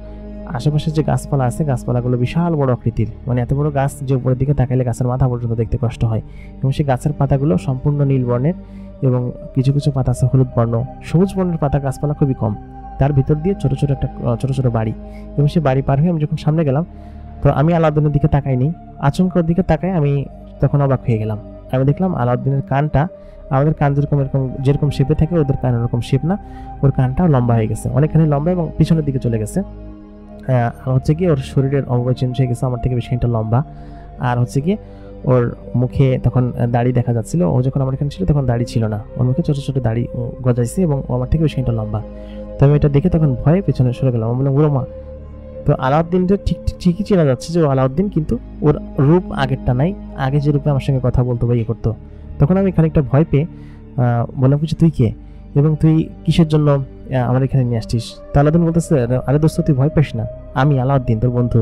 আশেপাশে যে গাছপালা আছে গাছপালাগুলো বিশাল বড় আকৃতির, মানে এত বড় গাছ যে উপরের দিকে তাকাইলে গাছের মাথা পর্যন্ত দেখতে কষ্ট হয়, এবং সেই গাছের পাতাগুলো সম্পূর্ণ নীল বর্ণের, এবং কিছু কিছু পাতা আছে হলুদ বর্ণ, সবুজ বর্ণের পাতা গাছপালা খুবই কম। তার ভিতর দিয়ে ছোট ছোট বাড়ি, এবং সেই বাড়ি পার হয়ে আমি যখন সামনে গেলাম, তো আমি আলাউদ্দিনের দিকে তাকাইনি, আচমকার দিকে তাকাই আমি তখন অবাক হয়ে গেলাম। আমি দেখলাম আলাউদ্দিনের কানটা আমাদের কান যেরকম শেপে থাকে ওদের কান এরকম শেপ না, ওর কানটাও লম্বা হয়ে গেছে, অনেকখানি লম্বা, এবং পিছনের দিকে চলে গেছে। কি ওর শরীরের অঙ্গ চেঞ্জ হয়ে গেছে, আমার থেকে বেশিটা লম্বা। আর ওর মুখে তখন দাড়ি দেখা যাচ্ছিল, ও যখন আমার এখানে ছিল তখন দাড়ি ছিল না, ওর মুখে ছোট ছোট দাড়ি গজাইছে, এবং ও আমার থেকে বেশিটা লম্বা। তো আমি এটা দেখে তখন ভয়ে পেছনে সরে গেলাম, আমি বললাম ওরো মা। তো আলাউদ্দিনটা ঠিকই চেনা যাচ্ছে যে ও আলাউদ্দিন, কিন্তু ওর রূপ আগেরটা নাই, আগে যে রূপে আমার সঙ্গে কথা বলতো বা ইয়ে করতো। তখন আমি খানিকটা ভয় পেয়ে বললাম যে তুই কে, এবং তুই কিসের জন্য আমার এখানে নিয়ে আসছিস? তো আলাউদ্দিন বলতেছে আরে দোস্ত তুই ভয় পাস না, আমি আলাউদ্দিন তোর বন্ধু।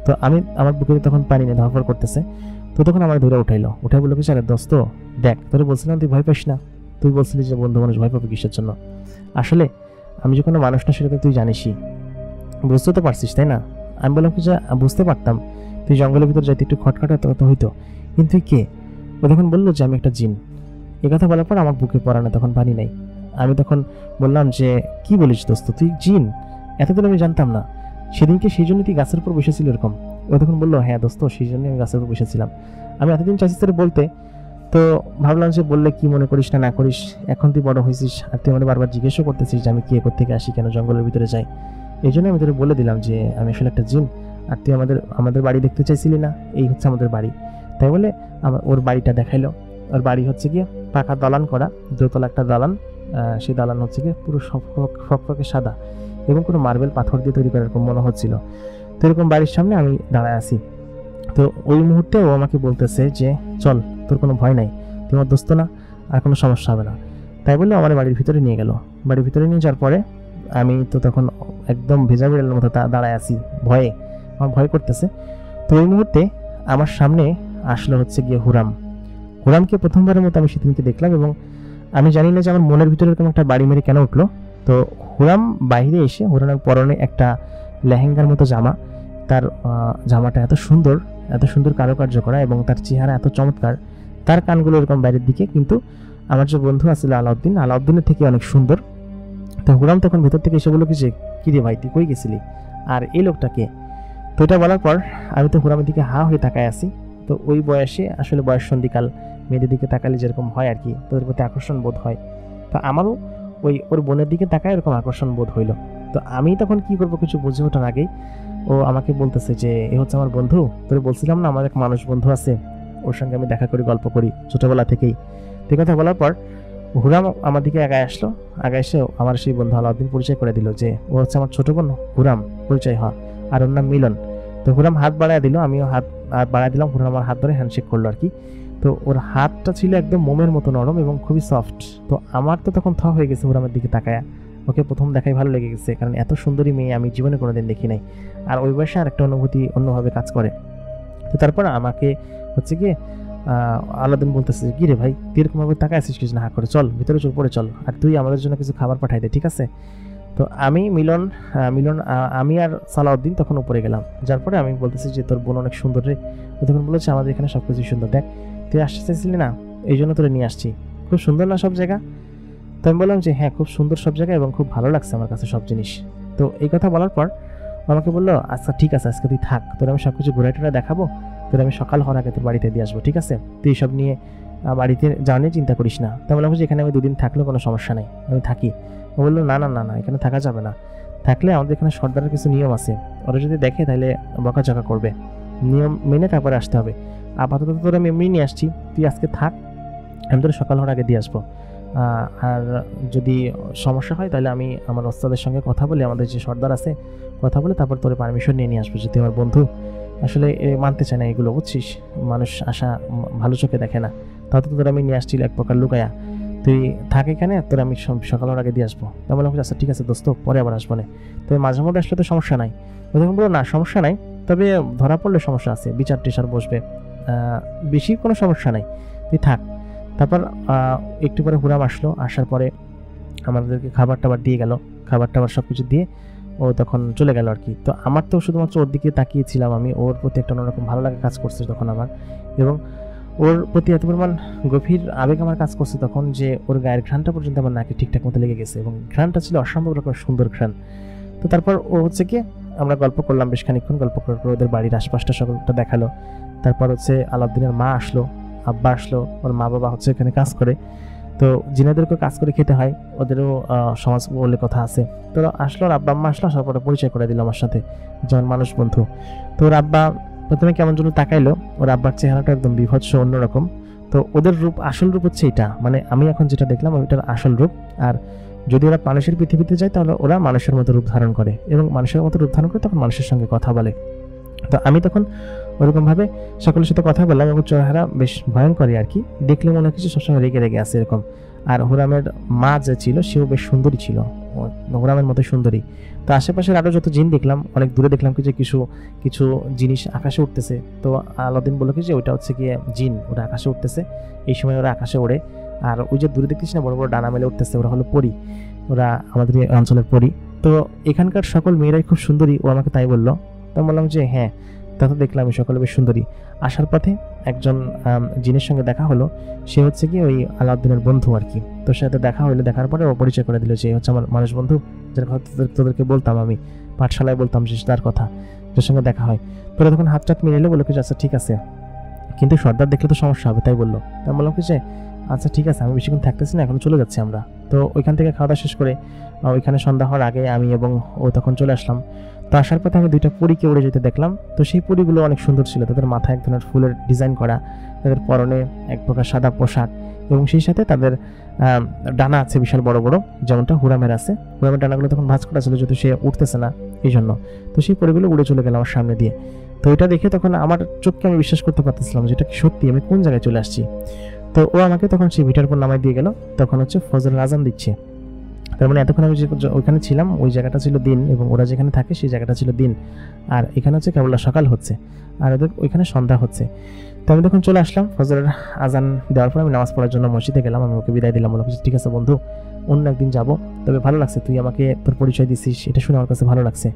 তো আমি আমার বুকে তখন পানি নিয়ে ধরফর করতেছে, তো তখন আমার ধরে উঠাই বললো কি আরে দোস্ত দেখ, তোর বলছিলাম তুই ভয় পাস না, তুই বলছিলি যে বন্ধু মানুষ ভয় পাবে কিসের জন্য? আসলে আমি যে কোনো মানুষ না সেটা তো তুই জানিসই, বুঝতে তো পারছিস তাই না? আমি বললাম কি যে বুঝতে পারতাম, তুই জঙ্গলের ভিতর যাইতে একটু খটখটা তো হইতো, কিন্তু তুই কে? ও তখন বললো যে আমি একটা জিন। এ কথা বলার পর আমার বুকে পড়া না তখন পানি নাই। আমি তখন বললাম যে কি বলিস দোস্ত, তুই জিন? এতদিন আমি জানতাম না। সেদিনকে সেই জন্য তুই গাছের উপর বসেছিল এরকম? ও তখন বললো হ্যাঁ দোস্ত, সেই জন্য আমি গাছের উপর বসেছিলাম। আমি এতদিন চাইছি তোর বলতে, তো ভাবলাম যে বললে কি মনে করিস না করিস, এখন তুই বড় হয়েছিস আর তুই আমাকে বারবার জিজ্ঞেসও করতেছিস যে আমি কে, কোত্থেকে আসি, কেন জঙ্গলের ভিতরে যাই। এই জন্য আমি তোর বলে দিলাম যে আমি আসলে একটা জিন, আর তুই আমাদের বাড়ি দেখতে চাইছিলি না, এই হচ্ছে আমাদের বাড়ি। তাই বলে ওর বাড়িটা দেখাইলো। ওর বাড়ি হচ্ছে গিয়ে পাকা দালান করা, দোতলা একটা দালান। সেই দালান হচ্ছে গিয়ে পুরো ফকফকে সাদা এবং কোনো মার্বেল পাথর দিয়ে তৈরি করা এরকম মনে হচ্ছিল। তো এরকম বাড়ির সামনে আমি দাঁড়ায় আছি। তো ওই মুহূর্তে ও আমাকে বলতেছে যে চল, তোর কোনো ভয় নাই, তুই আমার দোস্ত না, আর কোনো সমস্যা হবে না। তাই বলে আমার বাড়ির ভিতরে নিয়ে গেল। বাড়ির ভিতরে নিয়ে যাওয়ার পরে আমি তো তখন একদম ভেজা বিড়ালের মতো দাঁড়ায় আছি ভয়ে, আমার ভয় করতেছে। তো ওই মুহূর্তে আমার সামনে আসলো হচ্ছে গিয়ে হুরামকে প্রথমবারের মতো আমি সেদিনকে দেখলাম, এবং আমি জানি না যে আমার মনের ভিতরে এরকম একটা বাড়ি মেরে কেন উঠলো। তো হুরাম বাইরে এসে, হুরামের পরনে একটা লেহেঙ্গার মতো জামা, তার জামাটা এত সুন্দর কারুকার্য করা, এবং তার চেহারা এত চমৎকার, তার কানগুলো এরকম বাইরের দিকে, কিন্তু আমার যে বন্ধু আছিল আলাউদ্দিনের থেকে অনেক সুন্দর। তো হুরাম তখন ভেতর থেকে এসে বললো কি যে কি রে ভাই, তুই কই গেছিলি, আর এই লোকটাকে? তো এটা বলার পর আমি তো হুরামের দিকে হা হয়ে তাকায় আছি। তো ওই বয়সে আসলে বয়স সন্ধিকাল, মেয়েদের দিকে তাকালে যেরকম হয় আর কি, তাদের প্রতি আকর্ষণ বোধ হয়। তো আমারও ওর বোনের দিকে তাকায় এরকম আকর্ষণ বোধ হইলো। তো আমি তখন কি করবো কিছু বুঝে ওঠার আগেই ও আমাকে বলতেছে যে এ হচ্ছে আমার বন্ধু, তোর বলছিলাম না আমার এক মানুষ বন্ধু আছে, ওর সঙ্গে আমি দেখা করি, গল্প করি ছোটবেলা থেকেই। তো কথা বলার পর হুরাম আমার দিকে আগায় এসে আমার সেই বন্ধু আলাউদ্দিন পরিচয় করে দিল যে ও হচ্ছে আমার ছোট বোন হুরাম, পরিচয় হয়, আর ওর নাম মিলন। তো হুরাম হাত বাড়ায় দিল, আমিও হাত বাড়ায় দিলাম, হুরাম আমার হাত ধরে হ্যান্ডশেক করলো আর কি। তো ওর হাতটা ছিল একদম মোমের মতো নরম এবং খুবই সফট। তো আমার তো তখন হয়ে গেছে হুরামের দিকে তাকায়া, ওকে প্রথম দেখাই ভালো লেগে গেছে, কারণ এত সুন্দরী মেয়ে আমি জীবনে কোনোদিন দেখি নাই, আর ওই বয়সে আর একটা অনুভূতি অন্যভাবে কাজ করে। তো তারপর আমাকে হচ্ছে গিয়ে আলাদিন বলতেছে কি রে ভাই, তুই এরকম ভাবে তাকায় আছিস কিছু না করে, চল ভিতরে চল, পরে চল, আর তুই আমাদের জন্য কিছু খাবার পাঠাই দে, ঠিক আছে? তো আমি আমি আর সালাউদ্দিন তখন উপরে গেলাম। যার পরে আমি বলতেছি যে তোর বোন অনেক সুন্দর রে। তো তখন বলেছে আমাদের এখানে সবকিছু সুন্দর, দেখ তুই আসতে চাইছিলি না, এই জন্য তোরে নিয়ে আসছি, খুব সুন্দর না সব জায়গা? তো আমি বললাম যে হ্যাঁ খুব সুন্দর সব জায়গা, এবং খুব ভালো লাগছে আমার কাছে সব জিনিস। তো এই কথা বলার পর আমাকে বললো আচ্ছা ঠিক আছে, আজকে তুই থাক, তোর আমি সবকিছু ঘুরে টুরে দেখাবো, তোর আমি সকাল হওয়ার আগে তোর বাড়িতে দিয়ে আসবো, ঠিক আছে? তুই সব নিয়ে বাড়িতে যাওয়া নিয়ে চিন্তা করিস না। তো বললাম যে এখানে আমি দুদিন থাকলেও কোনো সমস্যা নেই, আমি থাকি। ও বললো না না না না, এখানে থাকা যাবে না, থাকলে আমাদের এখানে সর্দারের কিছু নিয়ম আছে, ওরা যদি দেখে তাহলে বকাঝকা করবে, নিয়ম মেনে তারপরে আসতে হবে। আপাতত তোর আমি এমনি নিয়ে আসছি, তুই আজকে থাক, আমি তোর সকাল হওয়ার আগে দিয়ে আসবো। আর যদি সমস্যা হয় তাহলে আমি আমার ওস্তাদের সঙ্গে কথা বলে, আমাদের যে সর্দার আছে কথা বলে তারপর তোর পারমিশন নিয়ে আসবো, যদি আমার বন্ধু আসলে মানতে চায় না এগুলো, বুঝছিস, মানুষ আশা ভালো চোখে দেখে না, তাহলে তোর আমি নিয়ে আসছিল এক প্রকার লুকায়া, তুই থাক এখানে, তোর আমি সকাল হওয়ার আগে দিয়ে আসবো। তেমন আচ্ছা ঠিক আছে দোস্ত, পরে আবার আসবো না, তবে মাঝে মধ্যে আসলে তো সমস্যা নাই। তখন বললো না সমস্যা নাই, তবে ধরা পড়লে সমস্যা আছে, বিচার টিচার বসবে, বেশি কোনো সমস্যা নাই, তুই থাক। তারপর একটু পরে হুরাম আসলো, আসার পরে আমাদেরকে খাবার টাবার দিয়ে গেল, খাবার টাবার সব কিছু দিয়ে ও তখন চলে গেল আর কি। তো আমার তো শুধুমাত্র ওর দিকে তাকিয়েছিলাম, আমি ওর প্রতি একটা অন্যরকম ভালো লাগা কাজ করছে তখন আমার, এবং ওর প্রতি এত পরিমাণ গভীর আবেগ আমার কাজ করছে তখন যে ওর গায়ের ঘ্রাণটা পর্যন্ত আমার নাকে ঠিকঠাক মতো লেগে গেছে, এবং ঘ্রাণটা ছিল অসম্ভব রকম সুন্দর ঘ্রাণ। তো তারপর ও হচ্ছে কি আমরা গল্প করলাম, বেশ খানিকক্ষণ গল্প করে ওদের বাড়ির আশপাশটা সকলটা দেখালো। তারপর হচ্ছে আলাউদ্দিনের মা আসলো, আব্বা আসলো, ওর মা বাবা হচ্ছে এখানে কাজ করে, তো জিনাদেরকেও কাজ করে খেতে হয়, ওদেরও সমাজ বলে কথা আছে। তো আসলো, ওর আব্বা আম্মা আসলো, আসার পরে পরিচয় করে দিল আমার সাথে, যেমন মানুষ বন্ধু। তো ওর আব্বা প্রথমে কেমন জন্য তাকাইলো, ওর আব্বার চেহারাটা একদম বিভৎস অন্যরকম। তো ওদের রূপ, আসল রূপ হচ্ছে এটা, মানে আমি এখন যেটা দেখলাম ওইটার আসল রূপ। আর যদি ওরা মানুষের পৃথিবীতে যায় তাহলে ওরা মানুষের মতো রূপ ধারণ করে, এবং মানুষের মতো রূপ ধারণ করে তখন মানুষের সঙ্গে কথা বলে। তো আমি তখন ওরকমভাবে সকলের সাথে কথা বললাম, এবং চেহারা বেশ ভয়ঙ্করই আর কি, দেখলে মনে হচ্ছে সবসময় রেগে রেগে আছে এরকম। আর হুরামের মা যে ছিল সেও বেশ সুন্দরী ছিল, হুরামের মতো সুন্দরী। তো আশেপাশের আরও যত জিন দেখলাম, অনেক দূরে দেখলাম কি যে কিছু জিনিস আকাশে উঠতেছে। তো আলাউদ্দিন বলল কি যে ওইটা হচ্ছে গিয়ে জিন, ওটা আকাশে উঠতেছে, এই সময় ওরা আকাশে ওড়ে। আর ওই যে দূরে দেখতেছি না বড় বড় ডানা মেলে উঠতেছে, ওরা হলো পরী, ওরা আমাদের এই অঞ্চলের পরী। তো এখানকার সকল মেয়েরাই খুব সুন্দরী, ও আমাকে তাই বললো। তো বললাম যে হ্যাঁ, তা তো দেখলাম সকলে বেশ সুন্দরী। আসার পথে একজন জিনের সঙ্গে দেখা হলো, সে হচ্ছে কি ওই আলাউদ্দিনের বন্ধু আর কি। তোর সাথে দেখা হলো, দেখার পরে ও পরিচয় করে দিল যে হচ্ছে আমার মানুষ বন্ধু, যার কথা তোদেরকে বলতাম আমি, পাঠশালায় বলতাম যে তার কথা, যার সঙ্গে দেখা হয়। তোরা তখন হাত টাত মিলে বলে কি আচ্ছা ঠিক আছে, কিন্তু সর্দার দেখলে তো সমস্যা হবে, তাই বললো। তাই বললাম কি যে আচ্ছা ঠিক আছে, আমি বেশিক্ষণ থাকতেছি না, এখন চলে যাচ্ছি আমরা। তো ওইখান থেকে খাওয়া দাওয়া শেষ করে ওইখানে সন্ধ্যা হওয়ার আগে আমি এবং ও তখন চলে আসলাম। তো আসার পথে আমি দুইটা পরীকে উড়ে যেতে দেখলাম। তো সেই পরীগুলো অনেক সুন্দর ছিল, তাদের মাথায় এক ধরনের ফুলের ডিজাইন করা, তাদের পরনে এক প্রকার সাদা পোশাক, এবং সেই সাথে তাদের ডানা আছে বিশাল বড় বড়, যেমনটা হুরামের আছে। হুরামের ডানাগুলো তখন ভাঁজ করা ছিল, যেহেতু সে উঠতেছে না এই জন্য। তো সেই পরীগুলো উড়ে চলে গেল আমার সামনে দিয়ে। তো এটা দেখে তখন আমার চোখকে আমি বিশ্বাস করতে পারতেছিলাম যেটা কি সত্যি, আমি কোন জায়গায় চলে আসছি। তো ও আমাকে তখন সেই ভিটার পর নামাই দিয়ে গেল। তখন হচ্ছে ফজরের আজান দিচ্ছে। তার মানে এতক্ষণ আমি যে ওইখানে ছিলাম ওই জায়গাটা ছিল দিন, এবং ওরা যেখানে থাকে সেই জায়গাটা ছিল দিন, আর এখানে হচ্ছে কেবল সকাল হচ্ছে, আর ওদের ওইখানে সন্ধ্যা হচ্ছে। তো আমি তখন চলে আসলাম। ফজরের আজান দেওয়ার পর আমি নামাজ পড়ার জন্য মসজিদে গেলাম। আমি ওকে বিদায় দিলাম, বললাম ঠিক আছে বন্ধু, অন্য একদিন যাবো, তবে ভালো লাগছে তুই আমাকে তোর পরিচয় দিছিস, এটা শুনে আমার কাছে ভালো লাগছে।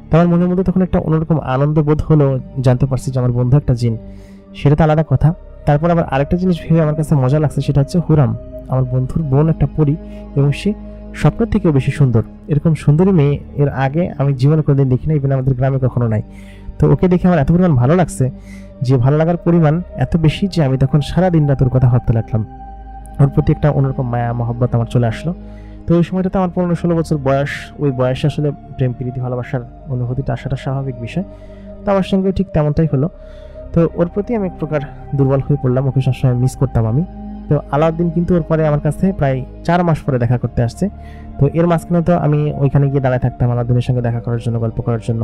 তো আমার মনের মধ্যে তখন একটা অন্যরকম আনন্দ বোধ হলো, জানতে পারছি যে আমার বন্ধু একটা জিন, সেটা তো আলাদা কথা। তারপর আবার আরেকটা জিনিস ভেবে আমার কাছে মজা লাগছে, সেটা হচ্ছে হুরাম আমার বন্ধুর বোন একটা পরী, এবং সে স্বপ্নের থেকেও বেশি সুন্দর। এরকম সুন্দরী মেয়ে এর আগে আমি জীবনে কোনোদিন দেখি না, ইভেন আমাদের গ্রামে কখনো নাই। তো ওকে দেখে আমার এত পরিমাণ ভালো লাগছে, যে ভালো লাগার পরিমাণ এত বেশি যে আমি তখন সারা দিন রাত ওর কথা ভাবতে লাগলাম। ওর প্রতি একটা অন্যরকম মায়া মহব্বত আমার চলে আসলো। তো ওই সময়টাতে আমার 15-16 বছর বয়স, ওই বয়সে আসলে প্রেম প্রীতি ভালোবাসার অনুভূতিটা আসাটা স্বাভাবিক বিষয়। তো আমার সঙ্গে ঠিক তেমনটাই হলো। তো ওর প্রতি আমি এক প্রকার দুর্বল হয়ে পড়লাম, ওকে সবসময় মিস করতাম আমি। তো আলাউদ্দিন কিন্তু ওর পরে আমার কাছে প্রায় 4 মাস পরে দেখা করতে আসছে। তো এর মাঝখানে তো আমি ওইখানে গিয়ে দাঁড়ায় থাকতাম আলাউদ্দিনের সঙ্গে দেখা করার জন্য, গল্প করার জন্য।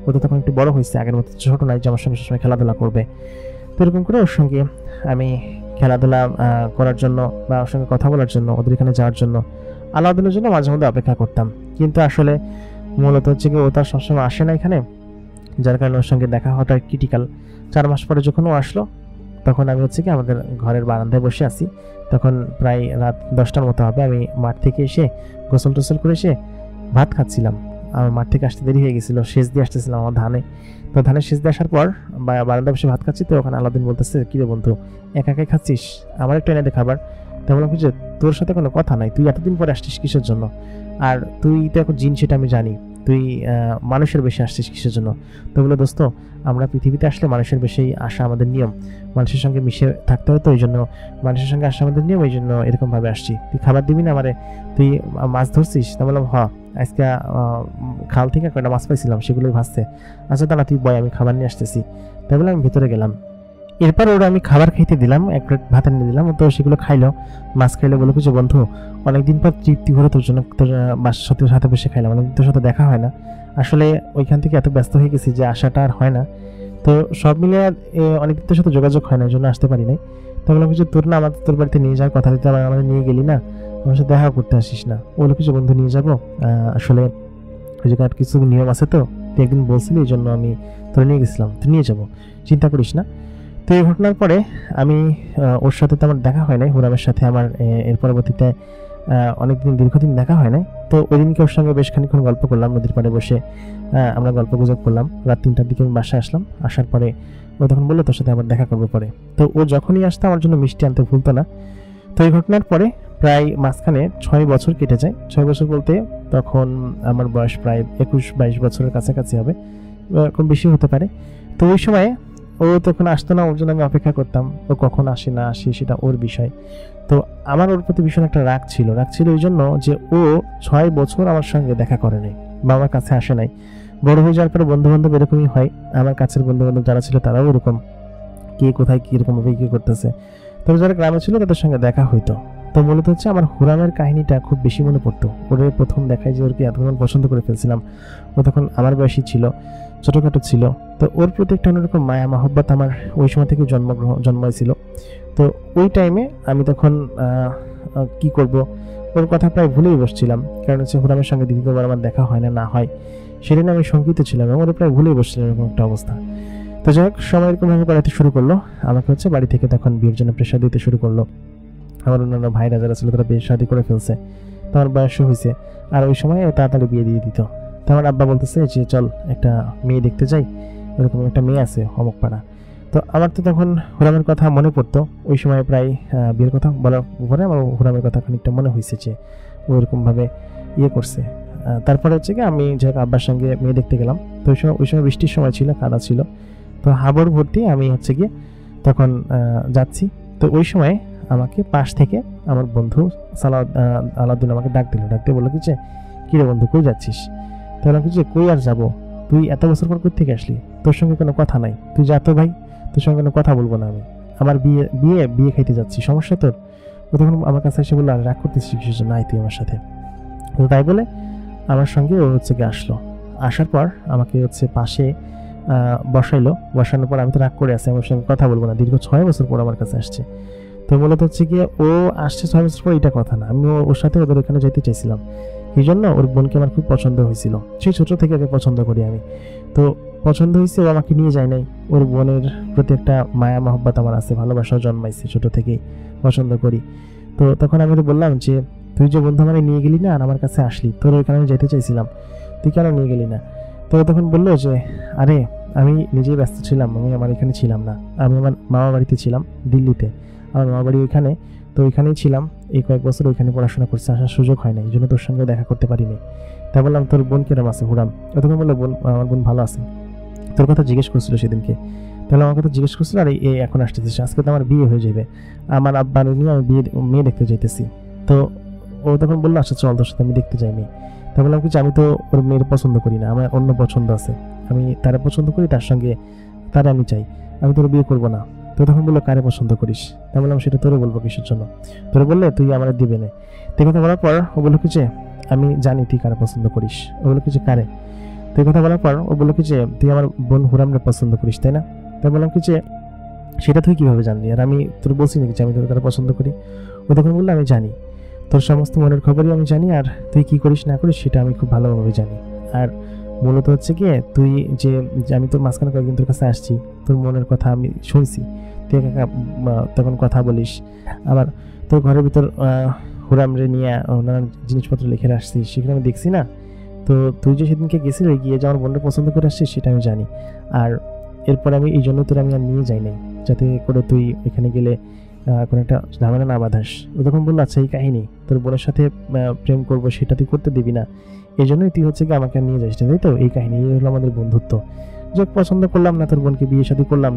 ও তো তখন একটু বড় হয়েছে, আগের মতো ছোট নাই যে আমার সঙ্গে সবসময় খেলাধুলা করবে। তো এরকম করে ওর সঙ্গে আমি খেলাধুলা করার জন্য বা ওর সঙ্গে কথা বলার জন্য, ওদের এখানে যাওয়ার জন্য, আলাউদ্দিনের জন্য মাঝে মধ্যে অপেক্ষা করতাম। কিন্তু আসলে মূলত হচ্ছে কি ও তার সবসময় আসে না এখানে, যার কারণে ওর সঙ্গে দেখা হওয়াটা ক্রিটিক্যাল। 4 মাস পরে যখন ও আসলো, তখন আমি হচ্ছে কি আমাদের ঘরের বারান্দায় বসে আছি। তখন প্রায় রাত 10টার মতো হবে। আমি মাঠ থেকে এসে গোসল টোসল করে এসে ভাত খাচ্ছিলাম। আমার মাঠ থেকে আসতে দেরি হয়ে গেছিল, সেচ দিয়ে আসতেছিলাম আমার ধানে। তো ধানের সেচ দিয়ে আসার পর বারান্দায় বসে ভাত খাচ্ছি। তো ওখানে আলাউদ্দিন বলতেছে, কি রে বন্ধু, একা একাই খাচ্ছিস, আমার একটু এনে দে খাবার। তো বললাম যে তোর সাথে কোনো কথা নাই, তুই এতদিন পরে আসছিস কিসের জন্য, আর তুই তো এখন জিন সেটা আমি জানি, তুই মানুষের বেশি আসছিস কিসের জন্য। তো বলে দোস্ত, আমরা পৃথিবীতে আসলে মানুষের বেশি আসা আমাদের নিয়ম, মানুষের সঙ্গে মিশে থাকতে হয়, তো এই জন্য মানুষের সঙ্গে আসা আমাদের নিয়ম, এই জন্য এরকমভাবে আসছি। তুই খাবার দিবি না আমারে, তুই মাছ ধরছিস? তা বললাম হ, আজকে খাল থেকে কয়টা মাছ পাইছিলাম, সেগুলোই ভাসছে। আচ্ছা দাঁড়া তুই বয়, আমি খাবার নিয়ে আসতেছি। তাই বলে আমি ভিতরে গেলাম। এরপর ওরা আমি খাবার খাইতে দিলাম, এক প্লেট ভাত এনে দিলাম। তো সেগুলো খাইলো, মাছ খাইলো। বলো কিছু বন্ধু, অনেকদিন পর তৃপ্তি করে তোর জন্য, তোর বাসার সাথে বসে খাইলাম, অনেকদিন তোর সাথে দেখা হয় না। আসলে ওইখান থেকে এত ব্যস্ত হয়ে গেছি যে আসাটা আর হয় না। তো সব মিলে অনেকদিন তোর সাথে যোগাযোগ হয় না, এই জন্য আসতে পারি নাই। তো বললাম কিছু, তোর না আমাদের তোর বাড়িতে নিয়ে যাওয়ার কথা দিতে, আমাদের নিয়ে গেলি না, আমার সাথে দেখা করতে আসিস না। বলো কিছু বন্ধু, নিয়ে যাবো, আসলে ওই জায়গায় কিছু নিয়ম আছে, তো তুই একদিন বলছিলি, এই জন্য আমি তোর নিয়ে গেছিলাম, তুই নিয়ে যাবো, চিন্তা করিস না। তো এই ঘটনার পরে আমি ওর সাথে তো আমার দেখা হয় নাই, হুরামের সাথে আমার এর পরবর্তীতে অনেকদিন দীর্ঘদিন দেখা হয় নাই। তো ওই দিনকে ওর সঙ্গে বেশ খানিক্ষণ গল্প করলাম, নদীর পাড়ে বসে আমরা গল্প গুজব করলাম। রাত 3টার দিকে আমি বাসায় আসলাম। আসার পরে ও তখন বললো তোর সাথে আবার দেখা করবো পরে। তো ও যখনই আসতো আমার জন্য মিষ্টি আনতে ভুলতো না। তো এই ঘটনার পরে প্রায় মাঝখানে 6 বছর কেটে যায়। 6 বছর বলতে তখন আমার বয়স প্রায় 21-22 বছরের কাছাকাছি হবে, কম বেশি হতে পারে। তো ওই সময়ে ও তখন আসতো না, ওর জন্য আমি অপেক্ষা করতাম, ও কখন আসে না আসে সেটা ওর বিষয়। তো আমার ওর প্রতি ভীষণ একটা রাগ ছিল ওই জন্য যে ও 6 বছর আমার সঙ্গে দেখা করে নাই বা আমার কাছে আসে নাই। বড় হয়ে যাওয়ার পরে বন্ধু বান্ধব এরকমই হয়, আমার কাছের বন্ধু বান্ধব যারা ছিল তারাও এরকম, কে কোথায় কিরকম ভাবে কি করতেছে। তবে যারা গ্রামে ছিল তাদের সঙ্গে দেখা হইতো। তো মূলত হচ্ছে আমার হুরামের কাহিনীটা খুব বেশি মনে পড়তো। ওর প্রথম দেখায় যে ওরকে এতক্ষণ পছন্দ করে ফেলছিলাম, ও তখন আমার বয়সী ছিল, ছোটোখাটো ছিল। তো ওর প্রতি একটা অন্যরকম মায়া মহব্বত আমার ওই সময় থেকে জন্মাইছিল। তো ওই টাইমে আমি তখন কি করব, ওর কথা প্রায় ভুলেই বসছিলাম, কারণ হচ্ছে হুরামের সঙ্গে দ্বিতীয়বার আমার দেখা হয় না হয়, সেদিন আমি শঙ্কিত ছিলাম এবং ওরা প্রায় ভুলেই বসছিলাম, এরকম একটা অবস্থা। তো যাই হোক, সময় এরকমভাবে করাতে শুরু করলো, আমাকে হচ্ছে বাড়ি থেকে তখন বিয়ের জন্য প্রেশার দিতে শুরু করলো। আমার অন্যান্য ভাইরা যারা ছিল তারা বিয়ে শাদী করে ফেলছে, তো আমার বয়সও হয়েছে, আর ওই সময় তাড়াতাড়ি বিয়ে দিয়ে দিত। তো আমার আব্বা বলতেছে যে চল একটা মেয়ে দেখতে যাই, ওরকম একটা মেয়ে আছে অমুক পাড়া। তো আমার তো তখন হুরামের কথা মনে পড়তো, ওই সময় প্রায় বিয়ের কথা বলার পরে আমার হুরামের কথা খানিকটা মনে হয়েছে যে ওইরকমভাবে করছে। তারপরে হচ্ছে কি আমি যাই আব্বার সঙ্গে মেয়ে দেখতে গেলাম। তো ওই সময় বৃষ্টির সময় ছিল, কাদা ছিল, তো হাবড় ভর্তি আমি হচ্ছে গিয়ে তখন যাচ্ছি। তো ওই সময় আমাকে পাশ থেকে আমার বন্ধু আলাউদ্দিন আমাকে ডাক দিয়ে বললো কি যে কিরে বন্ধু কই যাচ্ছিস? তো বললাম কি যে কই আর যাবো, তুই এত বছর পর কই থেকে আসলি, তোর সঙ্গে কোনো কথা নাই, তুই যা তো ভাই, তোর সঙ্গে কোনো কথা বলবো না আমি, আমার বিয়ে খাইতে যাচ্ছি, সমস্যা তোর? ও তখন আমার কাছে এসে বললো আর রাগ করতেছিস কিছু নাই তুই আমার সাথে? তো তাই বলে আমার সঙ্গে ও হচ্ছে গিয়ে আসলো। আসার পর আমাকে হচ্ছে পাশে বসানোর পর আমি তো রাগ করে আছি, আমার সঙ্গে কথা বলবো না, দীর্ঘ 6 বছর পর আমার কাছে আসছে। তো মূলত হচ্ছে গিয়ে ও আসছে 6 বছর পর, এটা কথা না, আমি ওর সাথে ওদের ওখানে যেতে চাইছিলাম, এই জন্য ওর বোনকে আমার খুব পছন্দ হয়েছিল, সেই ছোট থেকে ওকে পছন্দ করি আমি। তো পছন্দ হয়েছে, ও আমাকে নিয়ে যায় নাই, ওর বোনের প্রতি একটা মায়া মহব্বত আমার আছে, ভালোবাসাও জন্মাইছে, ছোট থেকেই পছন্দ করি। তো তখন আমি তো বললাম যে তুই যে বন্ধু মানে নিয়ে গেলি না আর আমার কাছে আসলি, তোর ওইখানে আমি যেতে চাইছিলাম, তুই কেন নিয়ে গেলি না? তো তখন বললো যে আরে আমি নিজেই ব্যস্ত ছিলাম, আমি আমার এখানে ছিলাম না, আমি আমার মামা বাড়িতে ছিলাম দিল্লিতে, আমার মামা বাড়ি ওইখানে, তো ওইখানেই ছিলাম, এই কয়েক বছর ওইখানে পড়াশোনা করছে, আসার সুযোগ হয় না, এই জন্য তোর সঙ্গে দেখা করতে পারিনি। তাই বললাম তোর বোন কিরম আছে হুরাম? তখন বললো আমার বোন ভালো আছে, তোর কথা জিজ্ঞেস করছিল সেদিনকে। তাহলে আমার কথা জিজ্ঞেস করছিল আর এই এখন আসতেছিস, আজকে তো আমার বিয়ে হয়ে যাবে, আমার আব্বার নিয়ে আমি মেয়ে দেখতে যাইতেছি। তো ও তখন বললো আচ্ছা চল তোর সাথে আমি দেখতে যাই মেয়ে। তা বললাম কি যে আমি তো ওর মেয়ের পছন্দ করি না, আমার অন্য পছন্দ আছে, আমি তারা পছন্দ করি, তার সঙ্গে তারা আমি চাই, আমি তোর বিয়ে করবো না। তো তখন বললো কারে পছন্দ করিস? তা বললাম সেটা তোরে বলবো কিসের জন্য, তোরে বললে তুই আমার দিবে না। তো কথা বলার পর ও বললো কি যে আমি জানি তুই কারে পছন্দ করিস। ও বললো কি যে কারে? তো এই কথা বলার পর ও বললো কি যে তুই আমার বোন হুরামরে পছন্দ করিস তাই না? তাই বললাম কি যে সেটা তুই কিভাবে জানলি, আর আমি তোর বলছি নাকি যে আমি তোর তারা পছন্দ করি? ও তখন বললো আমি জানি, তোর সমস্ত মনের খবরই আমি জানি, আর তুই কি করিস না করিস সেটা আমি খুব ভালোভাবে জানি। আর মূলত হচ্ছে গিয়ে তুই যে আমি তোর মাঝখানে কয়েকদিন তোর কাছে আসছি, তোর মনের কথা আমি শুনছি, তুই তখন কথা বলিস, আবার তোর ঘরের ভিতর হুরামরে নিয়ে নানান জিনিসপত্র লিখে আসছিস, সেখানে আমি দেখছি না। তো তুই যে সেদিনকে গেছিলি গিয়ে যে আমার বোনটা পছন্দ করে আসছিস সেটা আমি জানি, আর এরপর আমি এই জন্য তোর আমি আর নিয়ে যাই নাই, যাতে করে তুই এখানে গেলে কোনো একটা ঝামেলা না বাঁধাস। ও তখন বললো আচ্ছা এই কাহিনী, তোর বোনের সাথে প্রেম করবো সেটা তুই করতে দিবি না, এই জন্যই তুই হচ্ছে কি আমাকে নিয়ে যাস, তাই তো? এই কাহিনী, এই হলো আমাদের বন্ধুত্ব। যে পছন্দ করলাম না, তোর বোনকে বিয়ে শাদী করলাম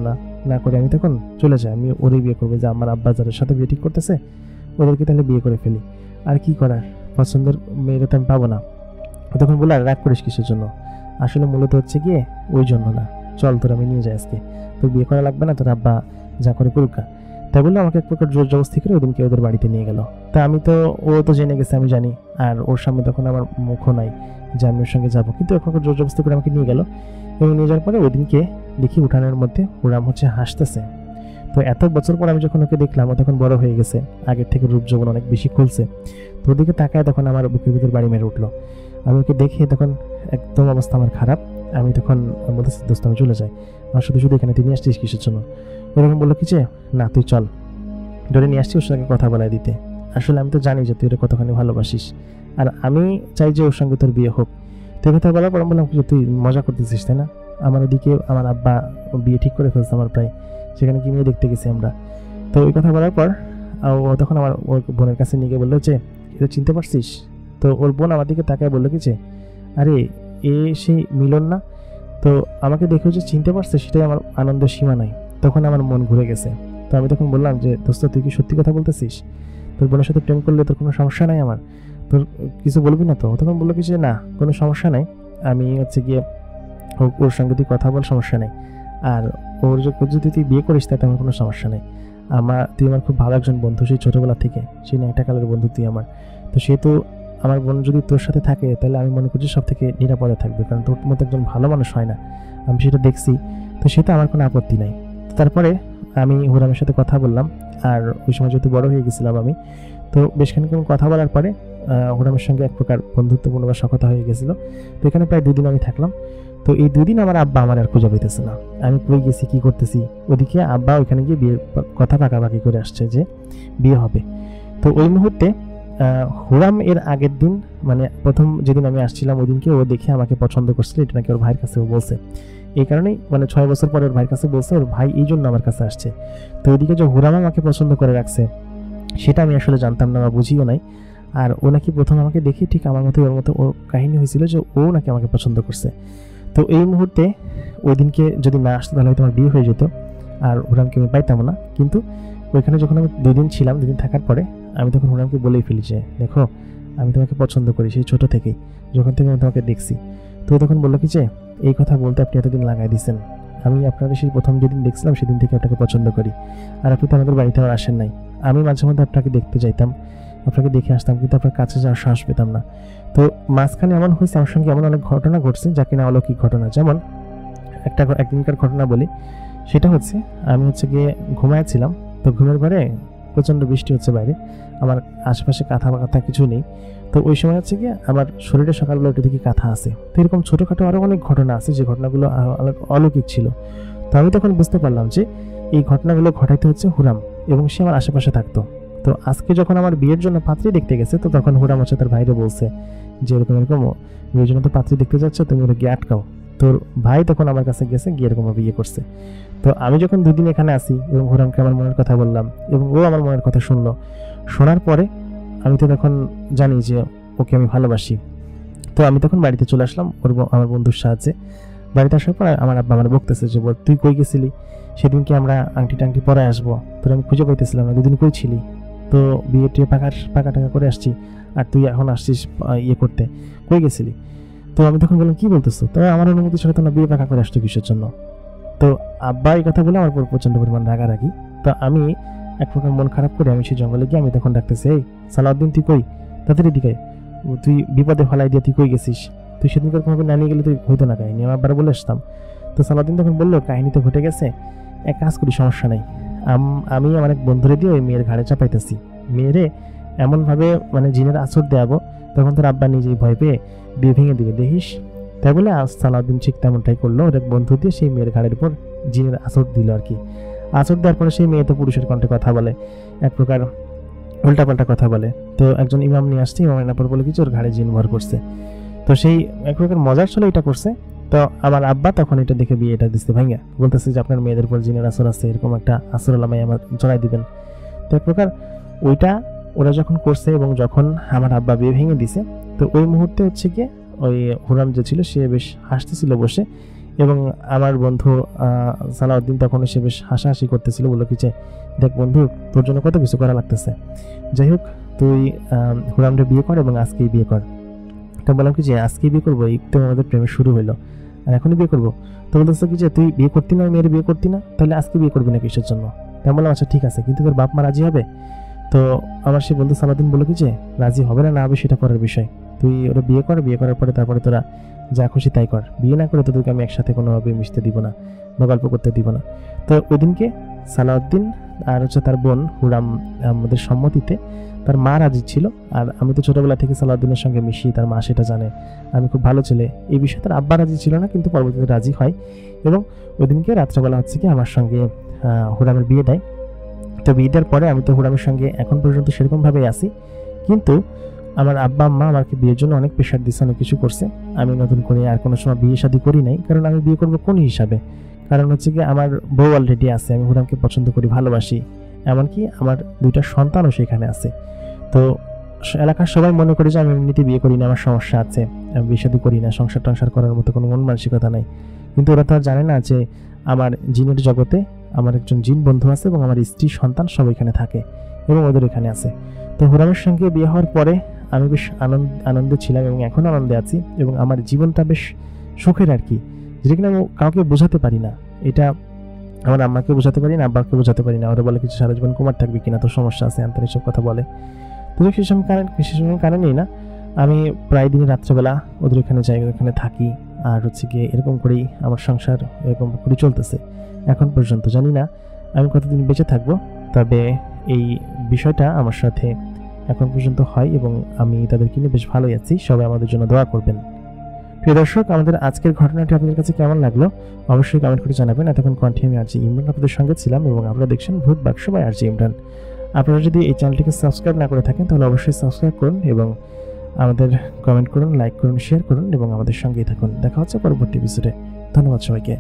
না করে আমি তখন চলে যাই, আমি ওরই বিয়ে করবো, যে আমার আব্বা যাদের সাথে বিয়ে ঠিক করতেছে ওদেরকে তাহলে বিয়ে করে ফেলি, আর কি করার, পছন্দের মেয়েরা তো আমি পাবো না। তখন বললো আর রাগ করিস কিসের জন্য? আসলে মূলত হচ্ছে গিয়ে ওই জন্য না, চল তোর আমি নিয়ে যাই আজকে, তোর বিয়ে করা লাগবে না, তোর আব্বা যা করে করুক। তাই বললো আমাকে এক প্রকার জোর জবস্তি করে ওদিনকে ওদের বাড়িতে নিয়ে গেল। তা আমি তো, ও তো জেনে গেছে আমি জানি, আর ওর সামনে তখন আমার মুখও নাই যে আমি ওর সঙ্গে যাবো, কিন্তু এক প্রকার জোর জবস্তি করে আমাকে নিয়ে গেল। এবং নিয়ে যাওয়ার পরে ওদিনকে দেখি উঠানের মধ্যে হুরাম হচ্ছে হাসতেছে। তো এত বছর পর আমি যখন ওকে দেখলাম, ও তখন বড় হয়ে গেছে, আগের থেকে রূপ যৌবন অনেক বেশি খুলছে। তো ওদিকে তাকায় তখন আমার বুকের ভিতর বাড়ি মেরে উঠলো। আমি ওকে দেখে তখন একদম অবস্থা আমার খারাপ, আমি তখন বলতেছি দোস্ত আমি চলে যাই, আমার শুধু শুধু এখানে তুই নিয়ে আসছিস কিসের জন্য? ওরকম বললো কি যে না তুই চল, ধরে নিয়ে আসছি ওর সঙ্গে কথা বলাই দিতে। আসলে আমি তো জানি যে তুই ওরা কতখানি ভালোবাসিস, আর আমি চাই যে ওর সঙ্গে তোর বিয়ে হোক। তো কথা বলার পর বললাম যে তুই মজা করতেছিস তাই না? আমার ওদিকে আমার আব্বা বিয়ে ঠিক করে ফেলছে আমার প্রায়, সেখানে কি মেয়ে দেখতে গেছি আমরা। তো ওই কথা বলার পর ও তখন আমার ওর বোনের কাছে নিয়ে গিয়ে বললো যে এটা চিনতে পারছিস? তো ওর বোন আমার দিকে তাকায় বললো কি যে আরে এ সেই মিলন না? তো আমাকে দেখেও যে চিনতে পারছে সেটাই আমার আনন্দের সীমা নাই, তখন আমার মন ঘুরে গেছে। তো আমি তখন বললাম যে দোস্ত তুই কি সত্যি কথা বলতেছিস? তোর বোনের সাথে প্রেম করলে তোর কোনো সমস্যা নাই, আমার তোর কিছু বলবি না তো? তখন বললো কি যে না কোনো সমস্যা নাই, আমি হচ্ছে গিয়ে ওর সঙ্গে তুই কথা বল, সমস্যা নেই, আর ওর যদি তুই বিয়ে করিস তাতে আমার কোনো সমস্যা নেই, তুই আমার খুব ভালো একজন বন্ধু, সেই ছোটোবেলা থেকে, সেই একটা কালের বন্ধু তুই আমার। তো সেহেতু আমার বোন যদি তোর সাথে থাকে তাহলে আমি মনে করছি সব থেকে নিরাপদে থাকবে, কারণ তোর মতো একজন ভালো মানুষ হয় না, আমি সেটা দেখছি, তো সেটা আমার কোনো আপত্তি নাই। তারপরে আমি হুরামের সাথে কথা বললাম, আর ওই সময় যেহেতু বড় হয়ে গেছিলাম আমি, তো বেশ খানিকক্ষণ কথা বলার পরে হুরামের সঙ্গে এক প্রকার বন্ধুত্বপূর্ণ বা সখ্যতা হয়ে গেছিল। তো এখানে প্রায় 2 দিন আমি থাকলাম। তো এই 2 দিন আমার আব্বা আমার আর খুঁজে পেতেছে না, আমি কই গেছি কি করতেছি, ওদিকে আব্বা ওইখানে গিয়ে বিয়ের কথা পাকাপাকি করে আসছে যে বিয়ে হবে। তো ওই মুহূর্তে হুরাম এর আগের দিন, মানে প্রথম যেদিন আমি আসছিলাম ওই দিনকে ও দেখে আমাকে পছন্দ করছিল, এটা নাকি ওর ভাইয়ের কাছে ও বলছে। এই কারণেই মানে 6 বছর পরে ওর ভাইয়ের কাছে বলছে, ওর ভাই এই জন্য আমার কাছে আসছে। তো ওইদিকে যে হুরাম আমাকে পছন্দ করে রাখছে সেটা আমি আসলে জানতাম না বা বুঝিও নাই। আর ও নাকি প্রথম আমাকে দেখে ঠিক আমার মতো ওর মতো ওর কাহিনী হয়েছিল যে ও নাকি আমাকে পছন্দ করছে। তো এই মুহূর্তে ওই দিনকে যদি না আসতো তাহলে হয়তো আমার বিয়ে হয়ে যেত, আর হুরামকে আমি পাইতাম না। কিন্তু ওইখানে যখন আমি 2 দিন ছিলাম, 2 দিন থাকার পরে আমি তখন হুরামকে বলেই ফেলি যে দেখো আমি তোমাকে পছন্দ করি সেই ছোটো থেকেই, যখন থেকে আমি তোমাকে দেখছি। তো তখন বললো কি যে এই কথা বলতে আপনি এতদিন লাগাই দিয়েছেন, আমি আপনাকে সেই প্রথম যেদিন দেখছিলাম সেদিন থেকে আপনাকে পছন্দ করি, আর আপনি তো আমাদের বাড়িতে আর আসেন নাই। আমি মাঝে মধ্যে আপনাকে দেখতে যাইতাম, আপনাকে দেখে আসতাম, কিন্তু আপনার কাছে যাওয়ার সাহস পেতাম না। তো মাঝখানে এমন হয়েছে, আমার সঙ্গে এমন অনেক ঘটনা ঘটছে যা কিনা অলৌকিক ঘটনা। যেমন একদিনকার ঘটনা বলি, সেটা হচ্ছে আমি গিয়ে ঘুমাইছিলাম। তো ঘুমের ঘরে প্রচণ্ড বৃষ্টি হচ্ছে বাইরে, আমার আশেপাশে কাঁথা বা কাঁথা কিছু নেই। তো ওই সময় গিয়ে আমার শরীরে সকালবেলা উঠে দেখি কাঁথা আছে। তো এরকম ছোটোখাটো আরও অনেক ঘটনা আছে যে ঘটনাগুলো অলৌকিক ছিল। তো আমি তখন বুঝতে পারলাম যে এই ঘটনাগুলো ঘটাইতে হচ্ছে হুরাম, এবং সে আমার আশেপাশে থাকতো। তো আজকে যখন আমার বিয়ের জন্য পাত্রী দেখতে গেছে, তো তখন হুরাম হচ্ছে তার ভাইরে বলছে যে এরকম বিয়ের জন্য তো পাত্রী দেখতে যাচ্ছে, তুমি ওরা গিয়ে আটকাও। তোর ভাই তখন আমার কাছে গেছে, গিয়ে এরকম বিয়ে করছে। তো আমি যখন 2 দিন এখানে আসি এবং হুরামকে আমার মনের কথা বললাম এবং ও আমার মনের কথা শুনলো, শোনার পরে আমি তো তখন জানি যে ওকে আমি ভালোবাসি। তো আমি তখন বাড়িতে চলে আসলাম আমার বন্ধুর সাহায্যে। বাড়িতে আসার পর আমার আব্বা আমার বকতেছে যে তুই কই গেছিলি, সেদিনকে আমরা আংটি টাংটি পরে আসবো, তোর আমি খুঁজে পাইতেছিলাম না, 2 দিন কই ছিলি? তো বিয়ে টিয়ে পাকা টাকা করে আসছি, আর তুই এখন আসছিস ইয়ে করতে, কই গেছিলি? তো আমি তখন বললাম কি বলতেছো, তবে আমার অনুমতি ছাড়া তোমরা বিয়ে পাকা করে আসছো কিসের জন্য? তো আব্বা এই কথা বলে আমার উপর প্রচণ্ড পরিমাণ রাগারাগি। তো আমি এক প্রকার মন খারাপ করে আমি সেই জঙ্গলে গিয়ে আমি তখন ডাকতেছি, এই সালাউদ্দিন তুই কই, তাড়াতাড়ি দিকে, তুই বিপদে ফেলাই দিয়ে তুই কই গেছিস? তুই সেদিনকার কোনোভাবে না নিয়ে গেলে তুই হইতো না কাহিনী, আমি আব্বার বলে আসতাম। তো সালাউদ্দিন তখন বললো কাহিনী তো ঘটে গেছে, এক কাজ করি, সমস্যা নেই, আমি আমার এক বন্ধুরে দিয়ে ওই মেয়ের ঘাড়ে চাপাইতেছি, মেয়েরে এমনভাবে মানে জিনের আছর দেওয়াবো, তখন তোর আব্বা নিজেই ভয় পেয়ে বিয়ে ভেঙে দিবে, দেখিস। তাই বলে আজ সালাউদ্দিন ঠিক তেমনটাই করলো, ওর এক বন্ধু দিয়ে সেই মেয়ের ঘাড়ের উপর জিনের আছর দিল আর কি। আছর দেওয়ার পরে সেই মেয়ে তো পুরুষের কণ্ঠে কথা বলে, এক প্রকার উল্টাপাল্টা কথা বলে। তো একজন ইমাম নিয়ে আসছে, ইমাম এনার পর বলে কিছু ওর ঘাড়ে জিন ভর করছে। তো সেই এক প্রকার মজার ছলে এটা করছে। তো আমার আব্বা তখন এটা দেখে বিয়েটা দিচ্ছে ভাইয়া, বলতেছে যে আপনার মেয়েদের উপর জিনের আসর আছে, এরকম একটা আসর আলামাই আমার জড়াই দিবেন। তো এক প্রকার ওইটা ওরা যখন করছে এবং যখন আমার আব্বা বিয়ে ভেঙে দিছে, তো ওই মুহূর্তে গিয়ে ওই হুরাম যে ছিল সে বেশ হাসতেছিল বসে, এবং আমার বন্ধু সালাউদ্দিন তখন সে বেশ হাসাহাসি করতেছিল, বললো কি যে দেখ বন্ধু, তোর জন্য কত কিছু করা লাগতেছে, যাই হোক তুই হুরামরে বিয়ে কর এবং আজকেই বিয়ে কর। তো বললাম কি যে আজকেই বিয়ে করবো, এই তো আমাদের প্রেমের শুরু হইলো, আর এখনই বিয়ে করবো? তো বলতেছে কি যে তুই বিয়ে করতি না, মেয়ের বিয়ে করতি না, তাহলে আজকে বিয়ে করবি না কিসের জন্য? তাই বললাম আচ্ছা ঠিক আছে, কিন্তু তোর বাপ মা রাজি হবে? তো আমার সেই বন্ধু সালাউদ্দিন বললো কি যে রাজি হবে না হবে সেটা পরের বিষয়, তুই ওরা বিয়ে কর, বিয়ে করার পরে তারপরে তোরা যা খুশি তাই কর, বিয়ে না করে তোদেরকে আমি একসাথে কোনোভাবে মিশতে দিব না বা গল্প করতে দিব না। তো ওই দিনকে সালাউদ্দিন আর তার বোন হুরাম আমাদের সম্মতিতে, তার মা রাজি ছিল, আর আমি তো ছোটবেলা থেকে সালাউদ্দিনের সঙ্গে মিশি, তার মা সেটা জানে, আমি খুব ভালো ছেলে, এই বিষয়ে তার আব্বা রাজি ছিল না, কিন্তু পরবর্তীতে রাজি হয় এবং ওই দিনকে রাত্রেবেলা কি আমার সঙ্গে হুরামের বিয়ে দেয়। তো বিয়ে দেওয়ার পরে আমি তো হুরামের সঙ্গে এখন পর্যন্ত সেরকমভাবেই আছি, কিন্তু আমার আব্বা আম্মা আমাকে বিয়ের জন্য অনেক প্রেশার দিচ্ছে, অনেক কিছু করছে। আমি নতুন করে আর কোনো সময় বিয়ে শাদী করি নাই, কারণ আমি বিয়ে করবো কোন হিসাবে? কারণ কি আমার বউ অলরেডি আছে, আমি হুরামকে পছন্দ করি, ভালোবাসি, এমনকি আমার 2টা সন্তানও সেখানে আছে। তো এলাকার সবাই মনে করে যে আমি এমনিতে বিয়ে করি না, আমার সমস্যা আছে, আমি বিয়ে শাদী করি না, সংসার টংসার করার মতো কোনো মন মানসিকতা নাই। কিন্তু ওরা তো আর জানে না যে আমার জিনের জগতে আমার একজন জিন বন্ধু আছে এবং আমার স্ত্রী সন্তান সব এখানে থাকে এবং ওদের এখানে আছে। তো হুরামের সঙ্গে বিয়ে হওয়ার পরে আমি বেশ আনন্দে ছিলাম এবং এখন আনন্দে আছি, এবং আমার জীবনটা বেশ সুখের আর কি, যেটা কিনা আমি কাউকে বোঝাতে পারি না। এটা আমার আম্মাকে বোঝাতে পারি না, আব্বাকে বোঝাতে পারি না। ওরা বলে কিছু সারা জীবন কুমার থাকবে কিনা, তো সমস্যা আছে, আন্তরিক সব কথা বলে। তো সেসব কারণেই না, আমি প্রায় দিনই রাত্রেবেলা ওদের এখানে যাই, ওখানে থাকি, আর গিয়ে এরকম করেই আমার সংসার এরকম করে চলতেছে এখন পর্যন্ত। জানি না আমি কতদিন বেঁচে থাকবো, তবে এই বিষয়টা আমার সাথে এখন পর্যন্ত হয় এবং আমি তাদেরকে নিয়ে বেশ ভালোই আছি। সবাই আমাদের জন্য দোয়া করবেন। প্রিয় দর্শক, আমাদের আজকের ঘটনাটি আপনাদের কাছে কেমন লাগলো অবশ্যই কমেন্ট করে জানাবেন। এতক্ষণ কণ্ঠে আমি আরজি ইমরান আপনাদের সঙ্গে ছিলাম এবং আপনারা দেখছেন ভূত বাক্স বাই আরজি ইমরান। আপনারা যদি এই চ্যানেলটিকে সাবস্ক্রাইব না করে থাকেন তাহলে অবশ্যই সাবস্ক্রাইব করুন এবং আমাদের কমেন্ট করুন, লাইক করুন, শেয়ার করুন এবং আমাদের সঙ্গেই থাকুন। দেখা হচ্ছে পরবর্তী এপিসোডে। ধন্যবাদ সবাইকে।